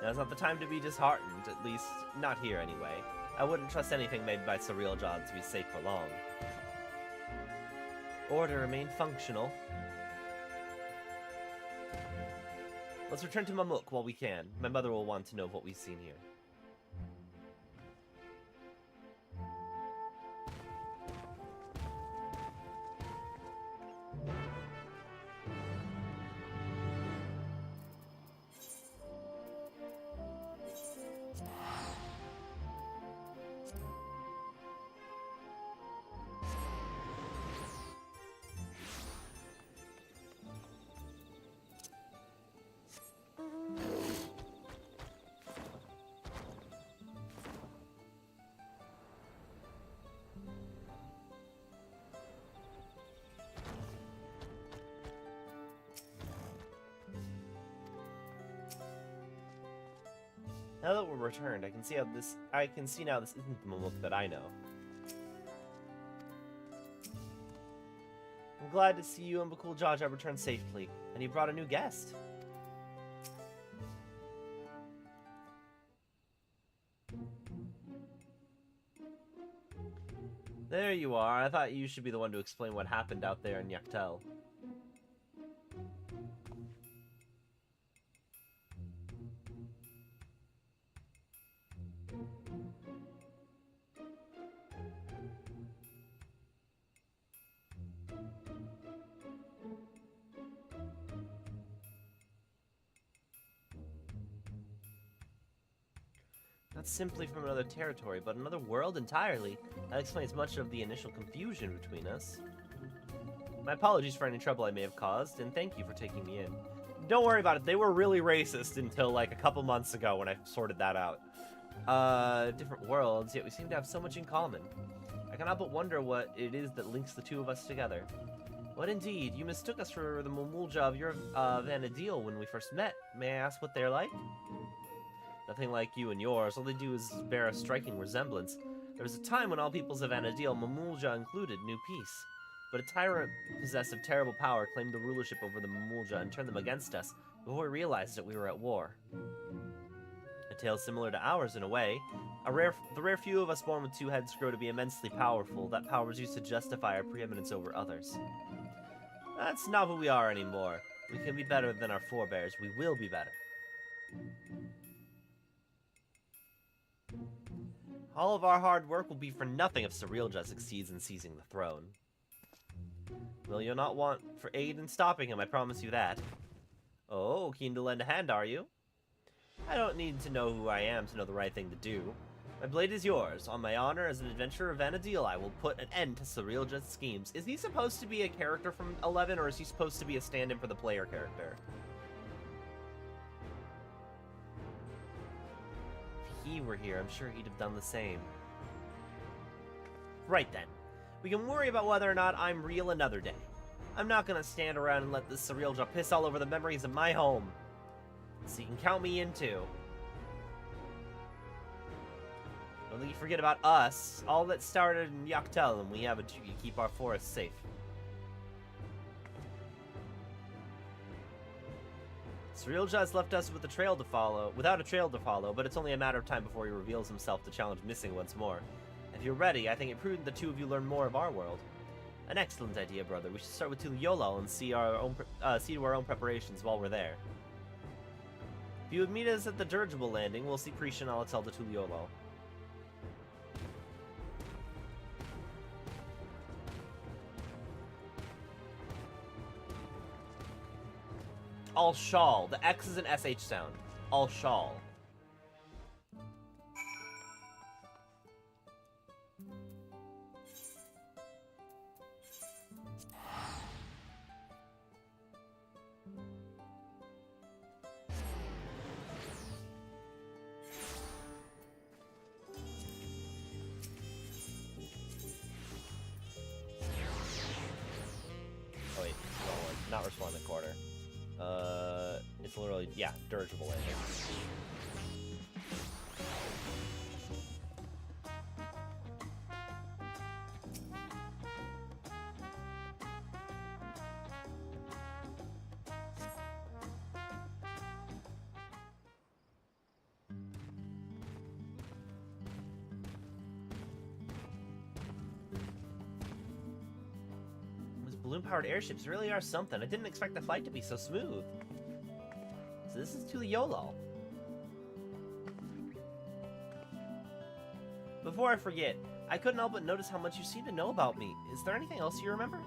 Now's not the time to be disheartened, at least not here anyway. I wouldn't trust anything made by Surreal John to be safe for long. Or to remain functional. Let's return to Mamuk while we can. My mother will want to know what we've seen here. Now that we're returned, I can see now this isn't the Mamuk that I know. I'm glad to see you and Bakul Jaja returned safely, and you brought a new guest. There you are. I thought you should be the one to explain what happened out there in Yaktel. Not simply from another territory, but another world entirely. That explains much of the initial confusion between us. My apologies for any trouble I may have caused, and thank you for taking me in. Don't worry about it, they were really racist until like a couple months ago when I sorted that out. Different worlds, yet we seem to have so much in common. I cannot but wonder what it is that links the two of us together. What indeed? You mistook us for the Mumulja of your Vanadil when we first met. May I ask what they're like? Nothing like you and yours. All they do is bear a striking resemblance. There was a time when all peoples of Vanadil, Mamulja included, knew peace. But a tyrant possessed of terrible power claimed the rulership over the Mamulja and turned them against us. Before we realized it, we were at war. A tale similar to ours in a way. The rare few of us born with two heads grow to be immensely powerful. That power is used to justify our preeminence over others. That's not who we are anymore. We can be better than our forebears. We will be better. All of our hard work will be for nothing if Surrealja succeeds in seizing the throne. Well, you'll not want for aid in stopping him, I promise you that. Oh, keen to lend a hand, are you? I don't need to know who I am to know the right thing to do. My blade is yours. On my honor as an adventurer of Vanadil, I will put an end to Surrealja's schemes. Is he supposed to be a character from 11, or is he supposed to be a stand-in for the player character? If he were here, I'm sure he'd have done the same. Right then. We can worry about whether or not I'm real another day. I'm not gonna stand around and let this Surrealja piss all over the memories of my home. So you can count me in too. Don't think you forget about us. All that started in Yaktel, and we have a duty to keep our forests safe. Surrealja has left us with a trail to follow, without a trail to follow, but it's only a matter of time before he reveals himself to challenge Missing once more. If you're ready, I think it prudent the two of you learn more of our world. An excellent idea, brother. We should start with Tuliolol and see to our own preparations while we're there. If you would meet us at the dirigible landing, we'll see Prisha and I'll tell to Tuliolol. All shawl. The X is an SH sound. All shawl. Oh wait, not respond to quarter. It's literally, yeah, dirigible landing. Those balloon-powered airships really are something. I didn't expect the flight to be so smooth. So this is to the YOLO. Before I forget, I couldn't help but notice how much you seem to know about me. Is there anything else you remember?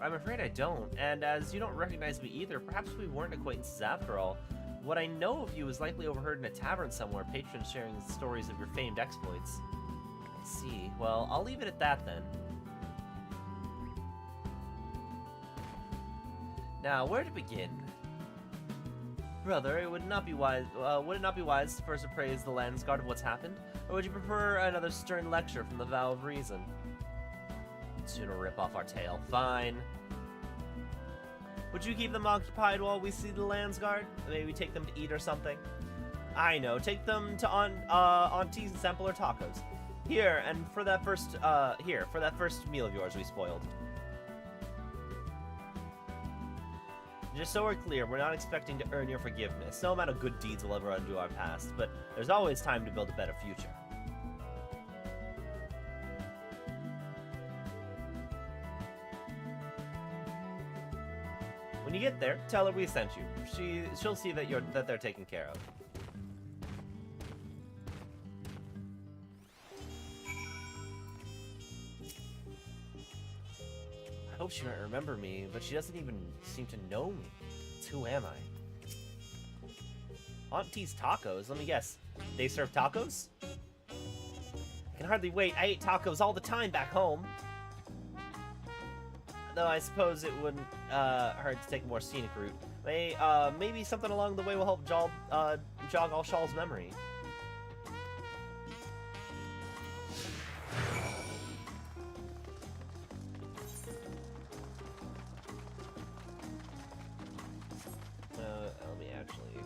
I'm afraid I don't, and as you don't recognize me either, perhaps we weren't acquaintances after all. What I know of you is likely overheard in a tavern somewhere, patrons sharing stories of your famed exploits. I see. Well, I'll leave it at that then. Now, where to begin? Brother, would it not be wise to first appraise the Landsguard of what's happened, or would you prefer another stern lecture from the Vow of Reason? Sooner rip off our tail. Fine. Would you keep them occupied while we see the Landsguard? Maybe take them to eat or something? I know. Take them to Auntie's and sample her tacos. Here, and for that first meal of yours we spoiled. Just so we're clear, we're not expecting to earn your forgiveness. No amount of good deeds will ever undo our past, but there's always time to build a better future. When you get there, tell her we sent you. She'll see that they're taken care of. I hope she might remember me, but she doesn't even seem to know me. So who am I? Auntie's tacos? Let me guess. They serve tacos? I can hardly wait. I ate tacos all the time back home. Though I suppose it wouldn't hurt to take a more scenic route. Maybe something along the way will help jog all Shaw's memory. Let me actually...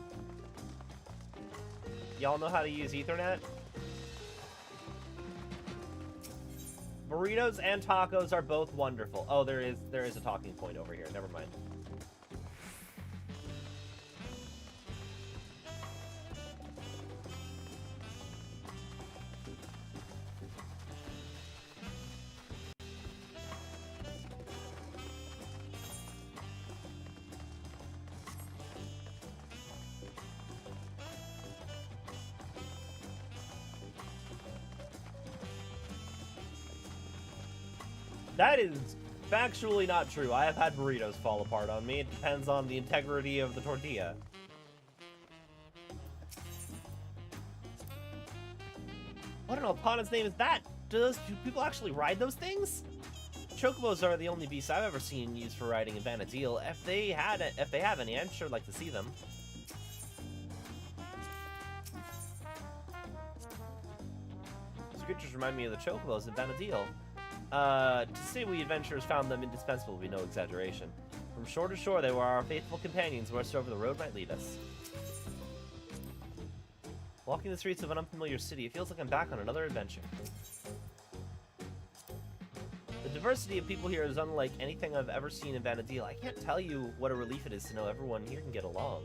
Y'all know how to use Ethernet? Burritos and tacos are both wonderful. Oh, there is a talking point over here. Never mind. That is factually not true. I have had burritos fall apart on me. It depends on the integrity of the tortilla. What an Alpana's name is that? Do people actually ride those things? Chocobos are the only beasts I've ever seen used for riding in Vanadil. If they have any, I'd sure like to see them. These creatures remind me of the Chocobos in Vanadil. To say we adventurers found them indispensable would be no exaggeration. From shore to shore, they were our faithful companions wheresoever the road might lead us. Walking the streets of an unfamiliar city, it feels like I'm back on another adventure. The diversity of people here is unlike anything I've ever seen in Vanadil. I can't tell you what a relief it is to know everyone here can get along.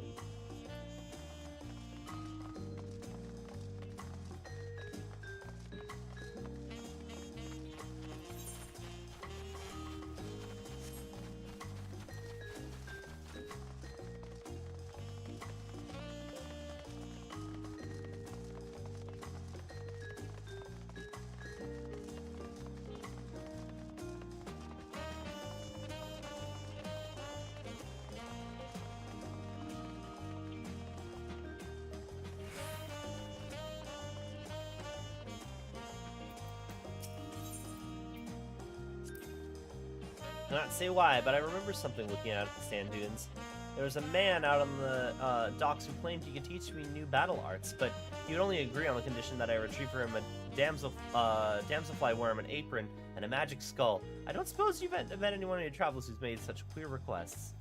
Cannot say why, but I remember something looking out at the sand dunes. There was a man out on the docks who claimed he could teach me new battle arts, but he would only agree on the condition that I retrieve for him a damselfly worm, an apron, and a magic skull. I don't suppose you've met anyone in your travels who's made such queer requests.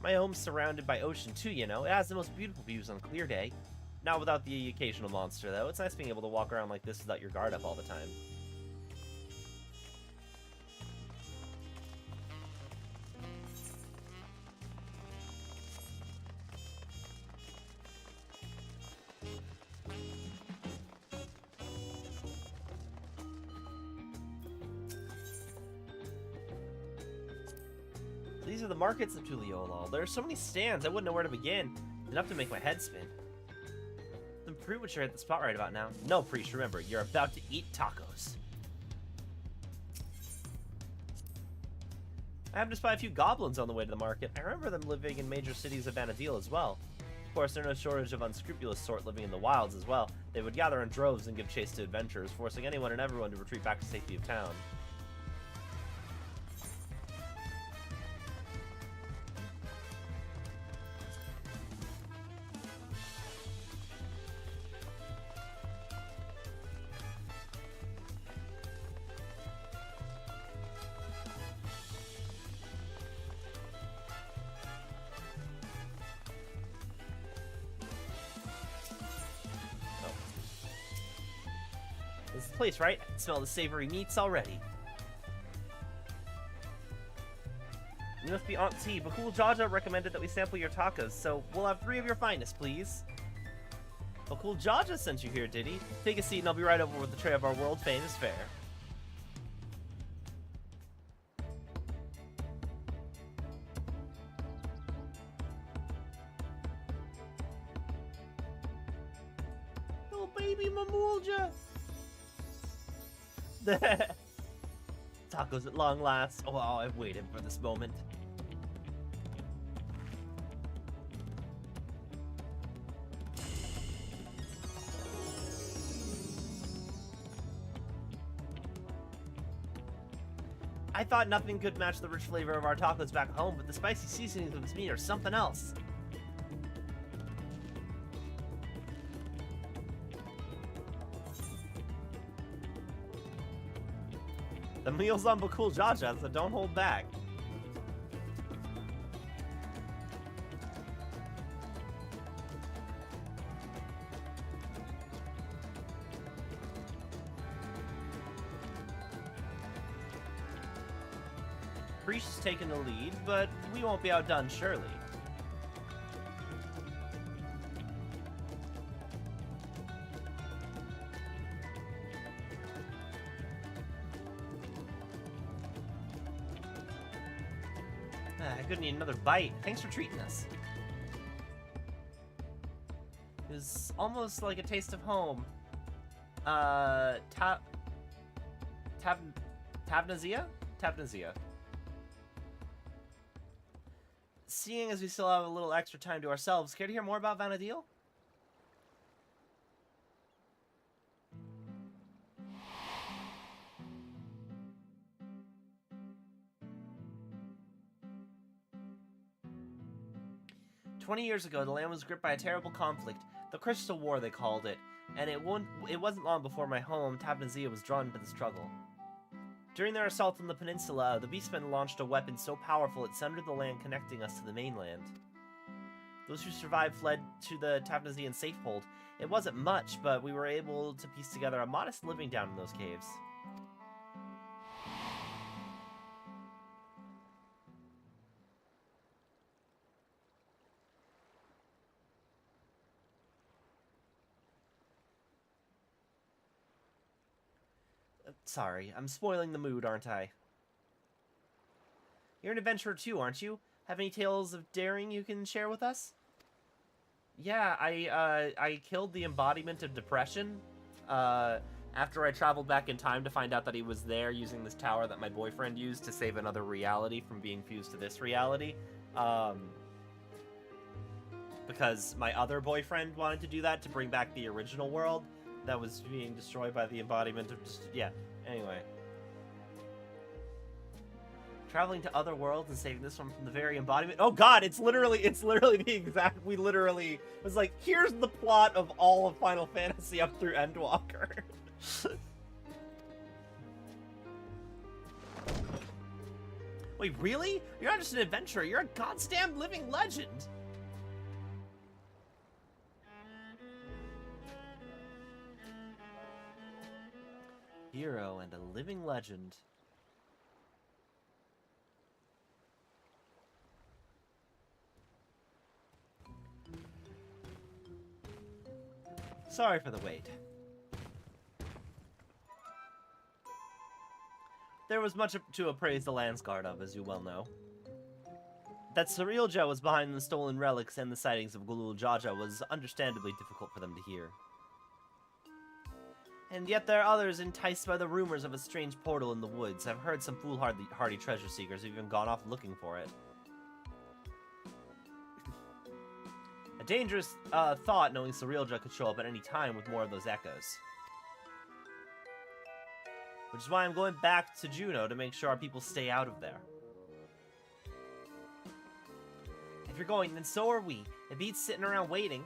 My home's surrounded by ocean too, you know. It has the most beautiful views on a clear day. Not without the occasional monster, though. It's nice being able to walk around like this without your guard up all the time. These are the markets of Tuliolol. There are so many stands, I wouldn't know where to begin. Enough to make my head spin. The Preacher at the spot right about now. No, Priest, remember, you're about to eat tacos. I happened to spy a few goblins on the way to the market. I remember them living in major cities of Vanadil as well. Of course, there's no shortage of unscrupulous sort living in the wilds as well. They would gather in droves and give chase to adventurers, forcing anyone and everyone to retreat back to safety of town. This is the place, right? I can smell the savory meats already. You must be Aunt T. Bakul Jaja recommended that we sample your tacos, so we'll have 3 of your finest, please. Bakul Jaja sent you here, did he? Take a seat and I'll be right over with the tray of our world-famous fare. Oh, baby Mamulja! Tacos at long last. Oh, I've waited for this moment. I thought nothing could match the rich flavor of our tacos back home, but the spicy seasonings of this meat are something else. The meal's on Bakul Jaja, so don't hold back. Priest's taking the lead, but we won't be outdone, surely. I could need another bite. Thanks for treating us. It was almost like a taste of home. Tavnazia? Tavnazia. Seeing as we still have a little extra time to ourselves, care to hear more about Vanadil? "20 years ago, the land was gripped by a terrible conflict, the Crystal War they called it, and it wasn't long before my home, Tavnazia, was drawn into the struggle. During their assault on the peninsula, the Beastmen launched a weapon so powerful it sundered the land connecting us to the mainland. Those who survived fled to the Tavnazian safehold. It wasn't much, but we were able to piece together a modest living down in those caves. Sorry, I'm spoiling the mood, aren't I? You're an adventurer too, aren't you? Have any tales of daring you can share with us? Yeah, I killed the embodiment of depression, after I traveled back in time to find out that he was there using this tower that my boyfriend used to save another reality from being fused to this reality. Because my other boyfriend wanted to do that to bring back the original world, that was being destroyed by the embodiment of yeah. Anyway. Traveling to other worlds and saving this one from the very embodiment. Oh god, it's literally the exact. We literally was like, here's the plot of all of Final Fantasy up through Endwalker. Wait, really? You're not just an adventurer. You're a goddamn living legend. Hero and a living legend. Sorry for the wait. There was much to appraise the Landsguard of, as you well know. That Eorzea was behind the stolen relics and the sightings of Gulul Jaja was understandably difficult for them to hear. And yet there are others enticed by the rumors of a strange portal in the woods. I've heard some foolhardy treasure seekers have even gone off looking for it. A dangerous thought knowing Eorzea could show up at any time with more of those echoes. Which is why I'm going back to Juneau to make sure our people stay out of there. If you're going, then so are we. It beats sitting around waiting.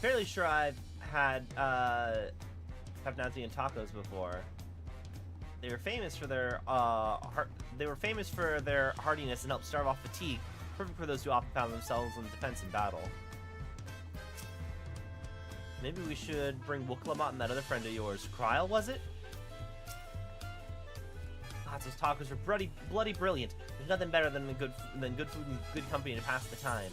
Fairly sure I've had Papnazian tacos before. They were famous for their hardiness and helped starve off fatigue, perfect for those who often found themselves in defense in battle. Maybe we should bring Wooklamat and that other friend of yours. Kryl, was it? God, those tacos were bloody brilliant. There's nothing better than good food and good company to pass the time.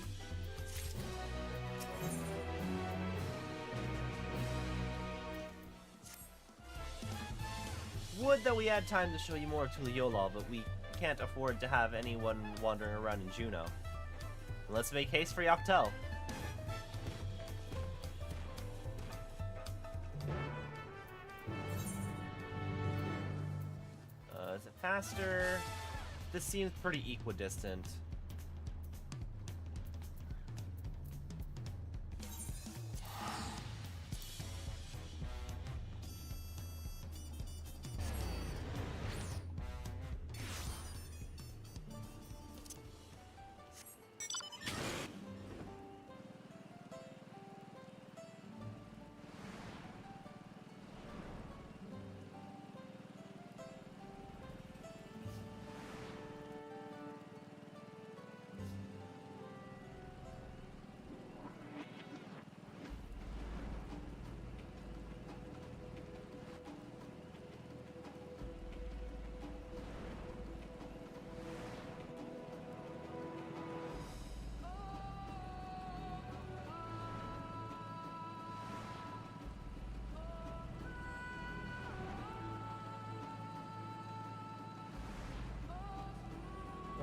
Would that we had time to show you more of Tuliyola, but we can't afford to have anyone wandering around in Juneau. Let's make haste for Yoctel. Is it faster? This seems pretty equidistant.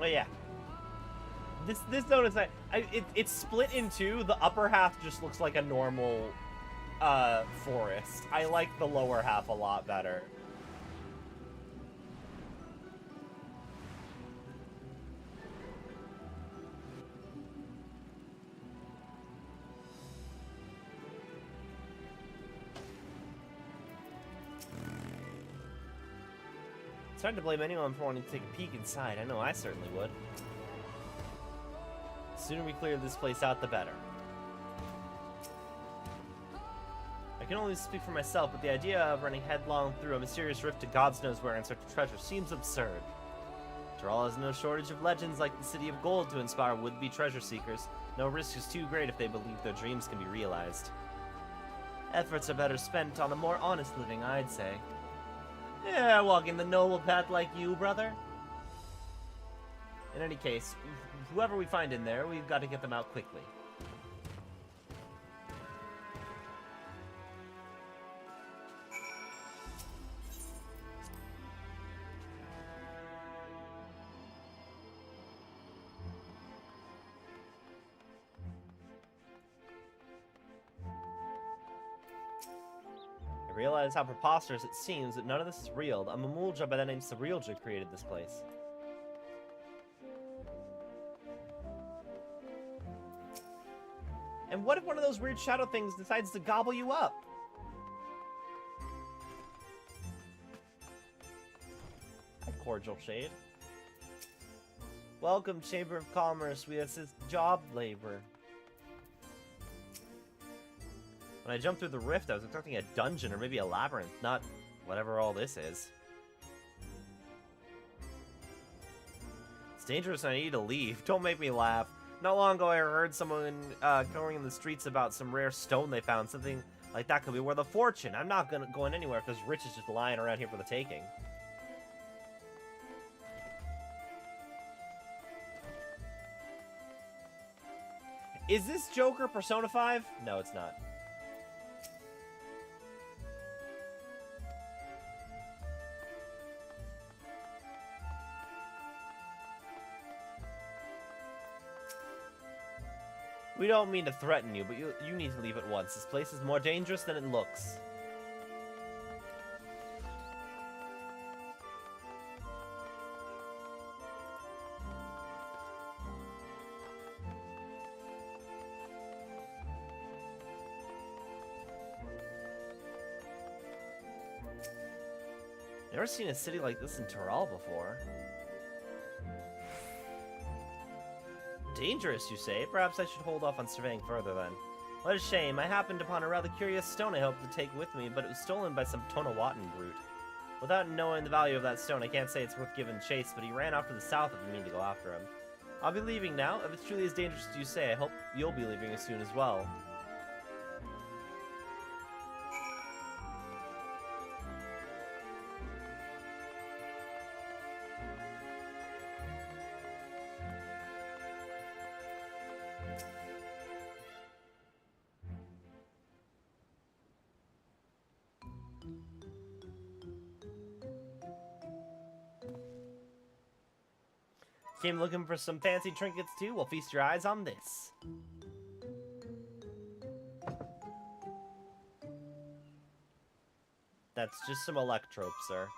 Oh yeah. This zone is it's split in two. The upper half just looks like a normal forest. I like the lower half a lot better. It's hard to blame anyone for wanting to take a peek inside. I know I certainly would. The sooner we clear this place out, the better. I can only speak for myself, but the idea of running headlong through a mysterious rift to God's knows where in search of treasure seems absurd. Terral has no shortage of legends like the City of Gold to inspire would-be treasure seekers. No risk is too great if they believe their dreams can be realized. Efforts are better spent on a more honest living, I'd say. Yeah, walking the noble path like you, brother. In any case, whoever we find in there, we've got to get them out quickly. I realize how preposterous it seems that none of this is real. A Mamulja by the name Sarilja created this place. And what if one of those weird shadow things decides to gobble you up? Hi, Cordial Shade. Welcome, Chamber of Commerce. We assist job labor. When I jumped through the rift, I was expecting a dungeon or maybe a labyrinth, not whatever all this is. It's dangerous and I need to leave. Don't make me laugh. Not long ago, I heard someone going in the streets about some rare stone they found. Something like that could be worth a fortune. I'm not going anywhere if there's riches just lying around here for the taking. Is this Joker Persona 5? No, it's not. We don't mean to threaten you, but you need to leave at once. This place is more dangerous than it looks. Never seen a city like this in Tyrell before. Dangerous, you say? Perhaps I should hold off on surveying further then. What a shame. I happened upon a rather curious stone I hoped to take with me, but it was stolen by some Tonawatan brute. Without knowing the value of that stone, I can't say it's worth giving chase, but he ran off to the south if you mean to go after him. I'll be leaving now. If it's truly as dangerous as you say, I hope you'll be leaving as soon as well. Came looking for some fancy trinkets too? Well, feast your eyes on this. That's just some electrope, sir.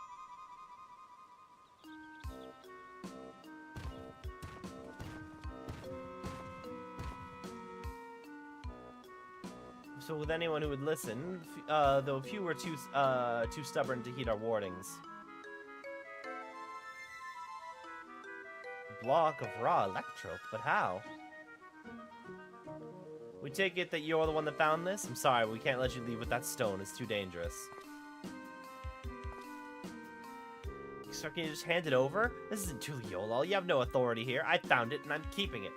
So with anyone who would listen, though few were too stubborn to heed our warnings. Block of raw electrope, but how? We take it that you're the one that found this? I'm sorry, we can't let you leave with that stone. It's too dangerous. So can you just hand it over? This isn't Tuliolol. You have no authority here. I found it, and I'm keeping it.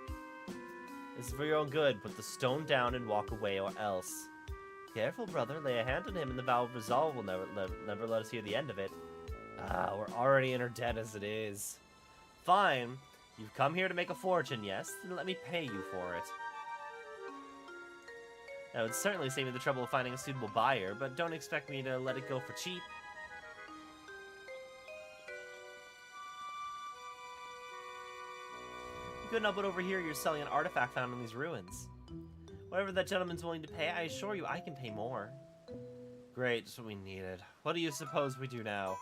This is for your own good. Put the stone down and walk away, or else. Careful, brother. Lay a hand on him, and the vow of resolve will never let us hear the end of it. Ah, we're already in her debt as it is. Fine. You've come here to make a fortune, yes? Then let me pay you for it. That would certainly save me the trouble of finding a suitable buyer, but don't expect me to let it go for cheap. You couldn't help but overhear you're selling an artifact found in these ruins. Whatever that gentleman's willing to pay, I assure you I can pay more. Great, just what we needed. What do you suppose we do now?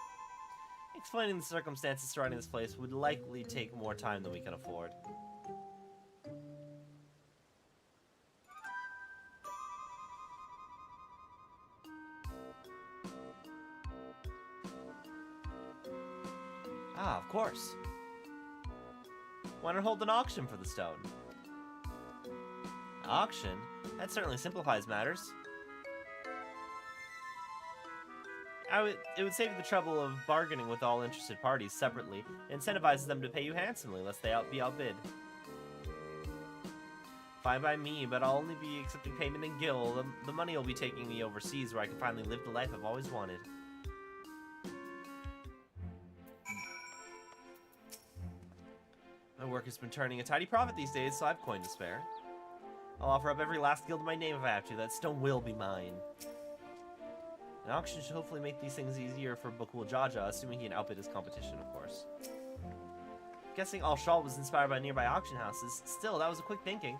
Explaining the circumstances surrounding this place would likely take more time than we can afford. Ah, of course. Why not hold an auction for the stone? Auction? That certainly simplifies matters. It would save you the trouble of bargaining with all interested parties separately. It incentivizes them to pay you handsomely, lest they be outbid. Fine by me, but I'll only be accepting payment in gil. The money will be taking me overseas, where I can finally live the life I've always wanted. My work has been turning a tidy profit these days, so I've coin to spare. I'll offer up every last guild in my name if I have to. That stone will be mine. An auction should hopefully make these things easier for Bukul Jaja, assuming he can outbid his competition, of course. Guessing Al Shal was inspired by nearby auction houses. Still, that was a quick thinking.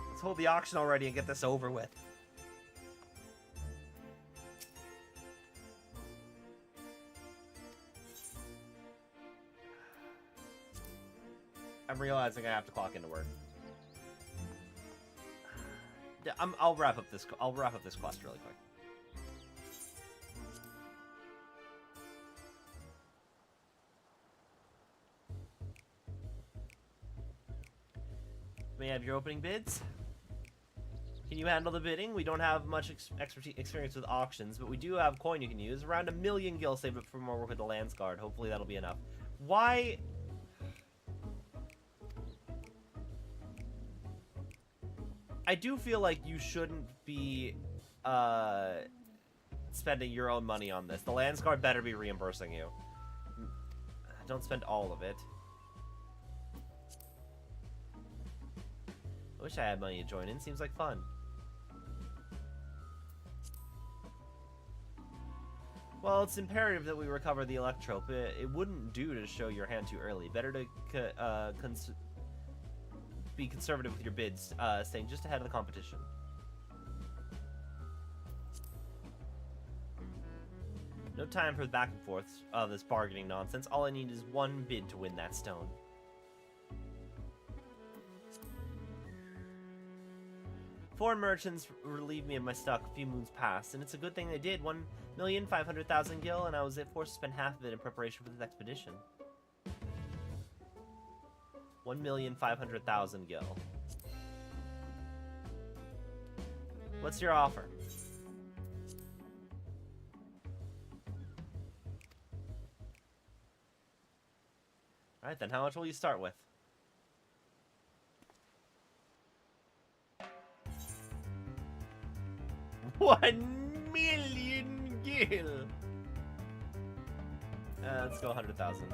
Let's hold the auction already and get this over with. I'm realizing I have to clock into work. I'll wrap up this quest really quick. May I have your opening bids? Can you handle the bidding? We don't have much experience with auctions, but we do have coin you can use. Around 1 million gil, save it for more work with the Lands Guard. Hopefully that'll be enough. Why? I do feel like you shouldn't be spending your own money on this. The Lands Guard better be reimbursing you. Don't spend all of it. I wish I had money to join in. Seems like fun. Well, it's imperative that we recover the Electrope. It wouldn't do to show your hand too early. Better to be conservative with your bids, staying just ahead of the competition. No time for the back and forth of this bargaining nonsense. All I need is one bid to win that stone. Foreign merchants relieved me of my stock a few moons past, and it's a good thing they did. 1,500,000 gil, and I was forced to spend half of it in preparation for this expedition. 1,500,000 gil. What's your offer? Alright then, how much will you start with? $1 million gil! Let's go 100,000.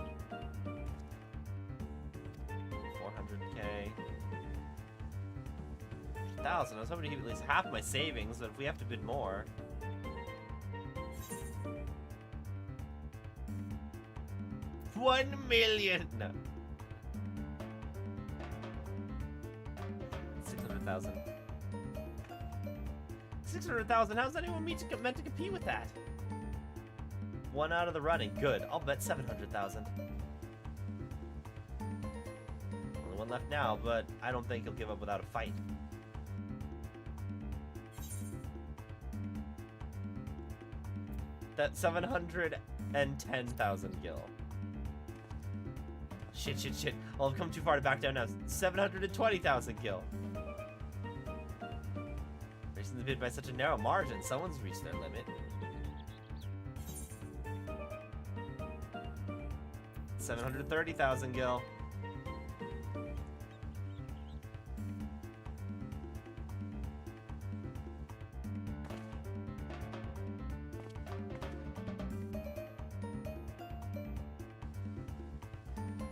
400k. 1,000. I was hoping to keep at least half my savings, but if we have to bid more... $1 million! No. 600,000. 600,000? How's anyone meant to compete with that? One out of the running. Good. I'll bet 700,000. Only one left now, but I don't think he'll give up without a fight. That's 710,000 gil. Shit. Well, I've come too far to back down now. 720,000 gil. Racing the bid by such a narrow margin. Someone's reached their limit. 730,000 gil.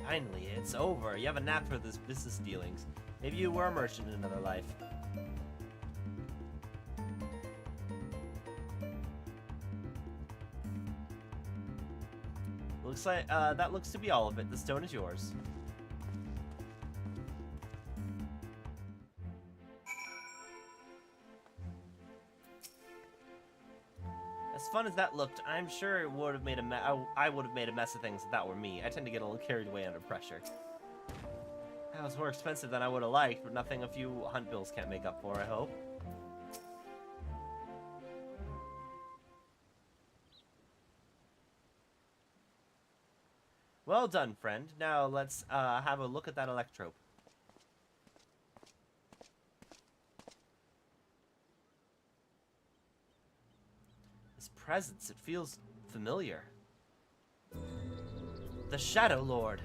Finally, it's over. You have a knack for this business dealings. Maybe you were a merchant in another life. Looks like that looks to be all of it. The stone is yours. As fun as that looked, I'm sure it would have made I would have made a mess of things if that were me. I tend to get a little carried away under pressure. That was more expensive than I would have liked, but nothing a few hunt bills can't make up for, I hope. Well done, friend. Now let's have a look at that Electrope. This presence, it feels familiar. The Shadow Lord.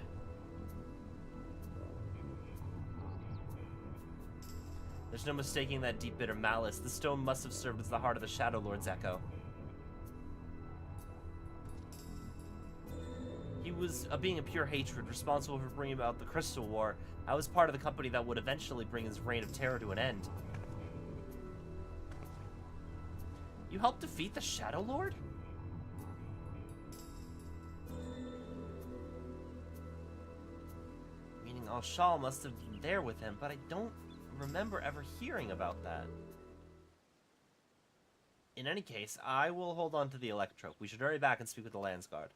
There's no mistaking that deep bitter malice. The stone must have served as the heart of the Shadow Lord's echo. He was a being of pure hatred, responsible for bringing about the Crystal War. I was part of the company that would eventually bring his reign of terror to an end. You helped defeat the Shadow Lord? Meaning Al-Shal must have been there with him, but I don't remember ever hearing about that. In any case, I will hold on to the Electrope. We should hurry back and speak with the Lands Guard.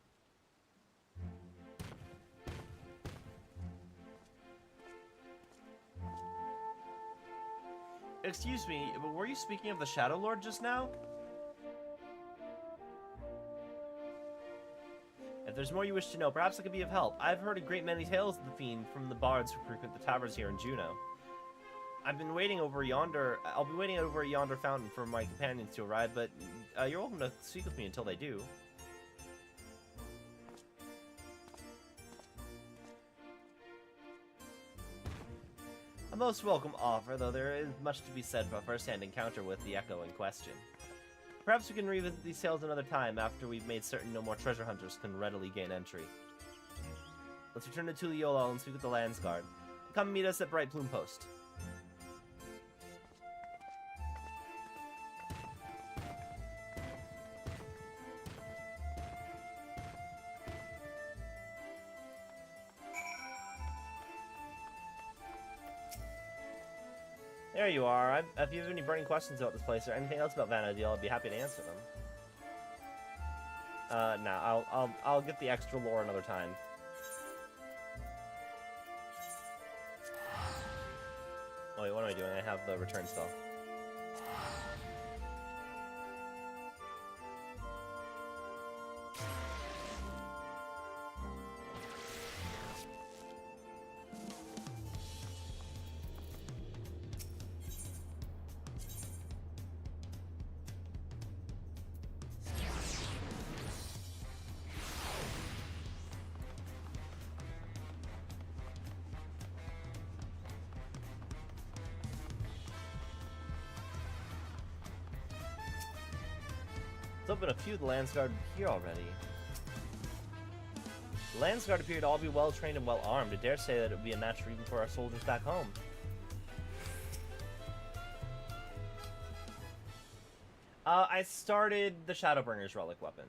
Excuse me, but were you speaking of the Shadow Lord just now? If there's more you wish to know, perhaps I could be of help. I've heard a great many tales of the fiend from the bards who frequent the taverns here in Juneau. I'll be waiting over yonder fountain for my companions to arrive, but you're welcome to speak with me until they do. A most welcome offer, though there is much to be said for a first-hand encounter with the Echo in question. Perhaps we can revisit these tales another time after we've made certain no more treasure hunters can readily gain entry. Let's return to Tuliyola and speak with the Landsguard. Come meet us at Bright Plume Post. There you are. If you have any burning questions about this place or anything else about Vanadil, I'll be happy to answer them. No, I'll get the extra lore another time. Oh wait, what am I doing? I have the return spell. Let's open a few of the Landsguard here already. The Landsguard appear to all be well trained and well armed. I dare say that it would be a match for even for our soldiers back home. I started the Shadowbringer's relic weapon.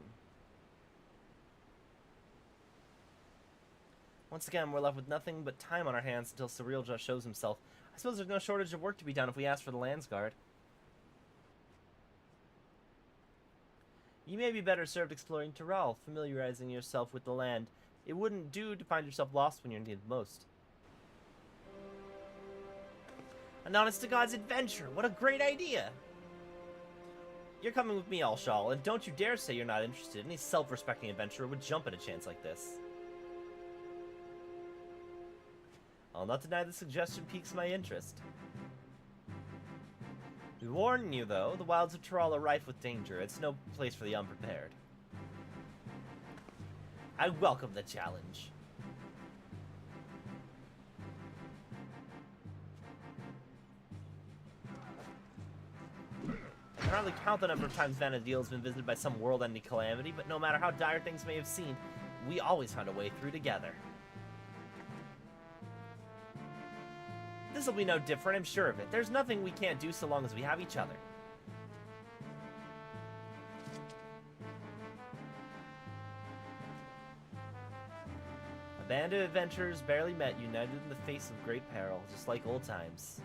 Once again, we're left with nothing but time on our hands until Eorzea shows himself. I suppose there's no shortage of work to be done if we ask for the Landsguard. You may be better served exploring Tyrell, familiarizing yourself with the land. It wouldn't do to find yourself lost when you're needed most. An honest-to-God's adventure! What a great idea! You're coming with me, Alshal, and don't you dare say you're not interested. Any self-respecting adventurer would jump at a chance like this. I'll not deny the suggestion piques my interest. We warn you, though, the wilds of Tyrell are rife with danger. It's no place for the unprepared. I welcome the challenge. I can hardly count the number of times Vanadil has been visited by some world-ending calamity, but no matter how dire things may have seemed, we always found a way through together. This'll be no different, I'm sure of it. There's nothing we can't do so long as we have each other. A band of adventurers barely met, united in the face of great peril, just like old times.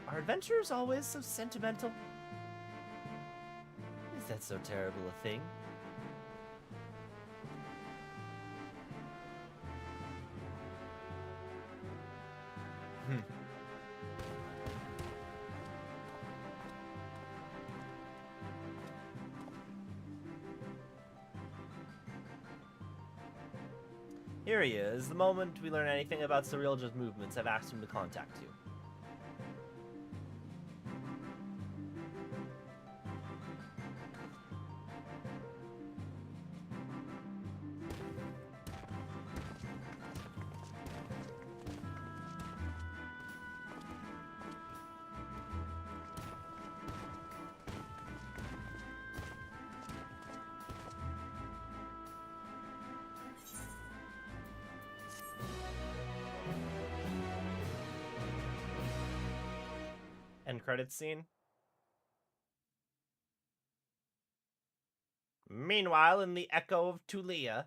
Are adventurers always so sentimental? Is that so terrible a thing? Here he is. The moment we learn anything about Eorzea's movements, I've asked him to contact you. End credits scene. Meanwhile, in the Echo of Tulia.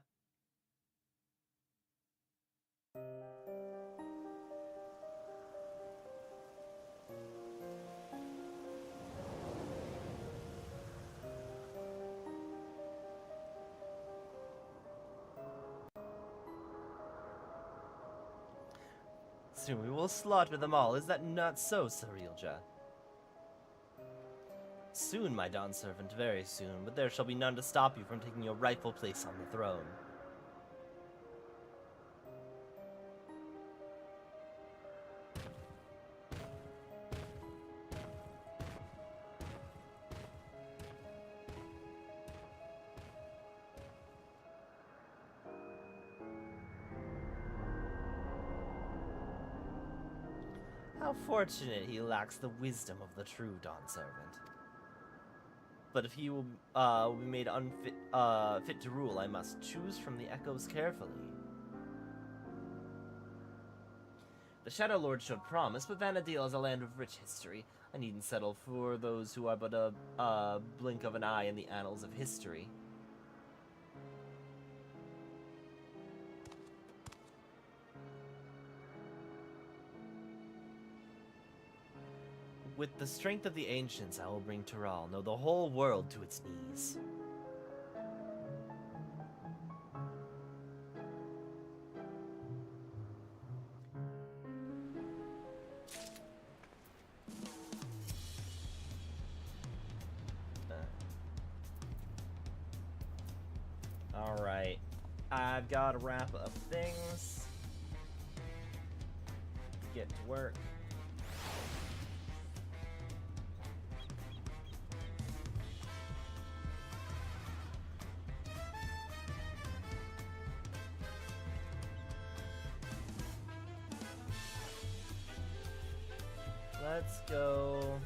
Soon we will slaughter them all. Is that not so, Sir Eorzea? Soon, my Dawn servant, very soon, but there shall be none to stop you from taking your rightful place on the throne. How fortunate he lacks the wisdom of the true Dawn servant. But if he will be made unfit fit to rule, I must choose from the echoes carefully. The Shadow Lord showed promise, but Vanadil is a land of rich history. I needn't settle for those who are but a blink of an eye in the annals of history. With the strength of the ancients, I will bring Tural, no, the whole world to its knees. Alright. I've got to wrap up things. Get to work. Let's go.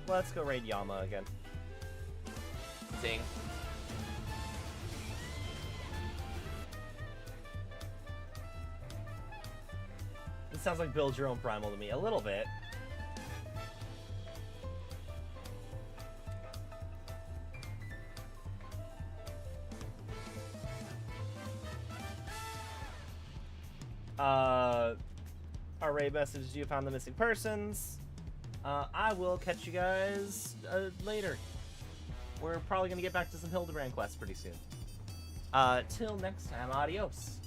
Let's go raid Yama again. Ding. This sounds like build your own primal to me, a little bit. Our raid message, you found the missing persons. I will catch you guys later. We're probably gonna get back to some Hildebrand quests pretty soon. Till next time, adios.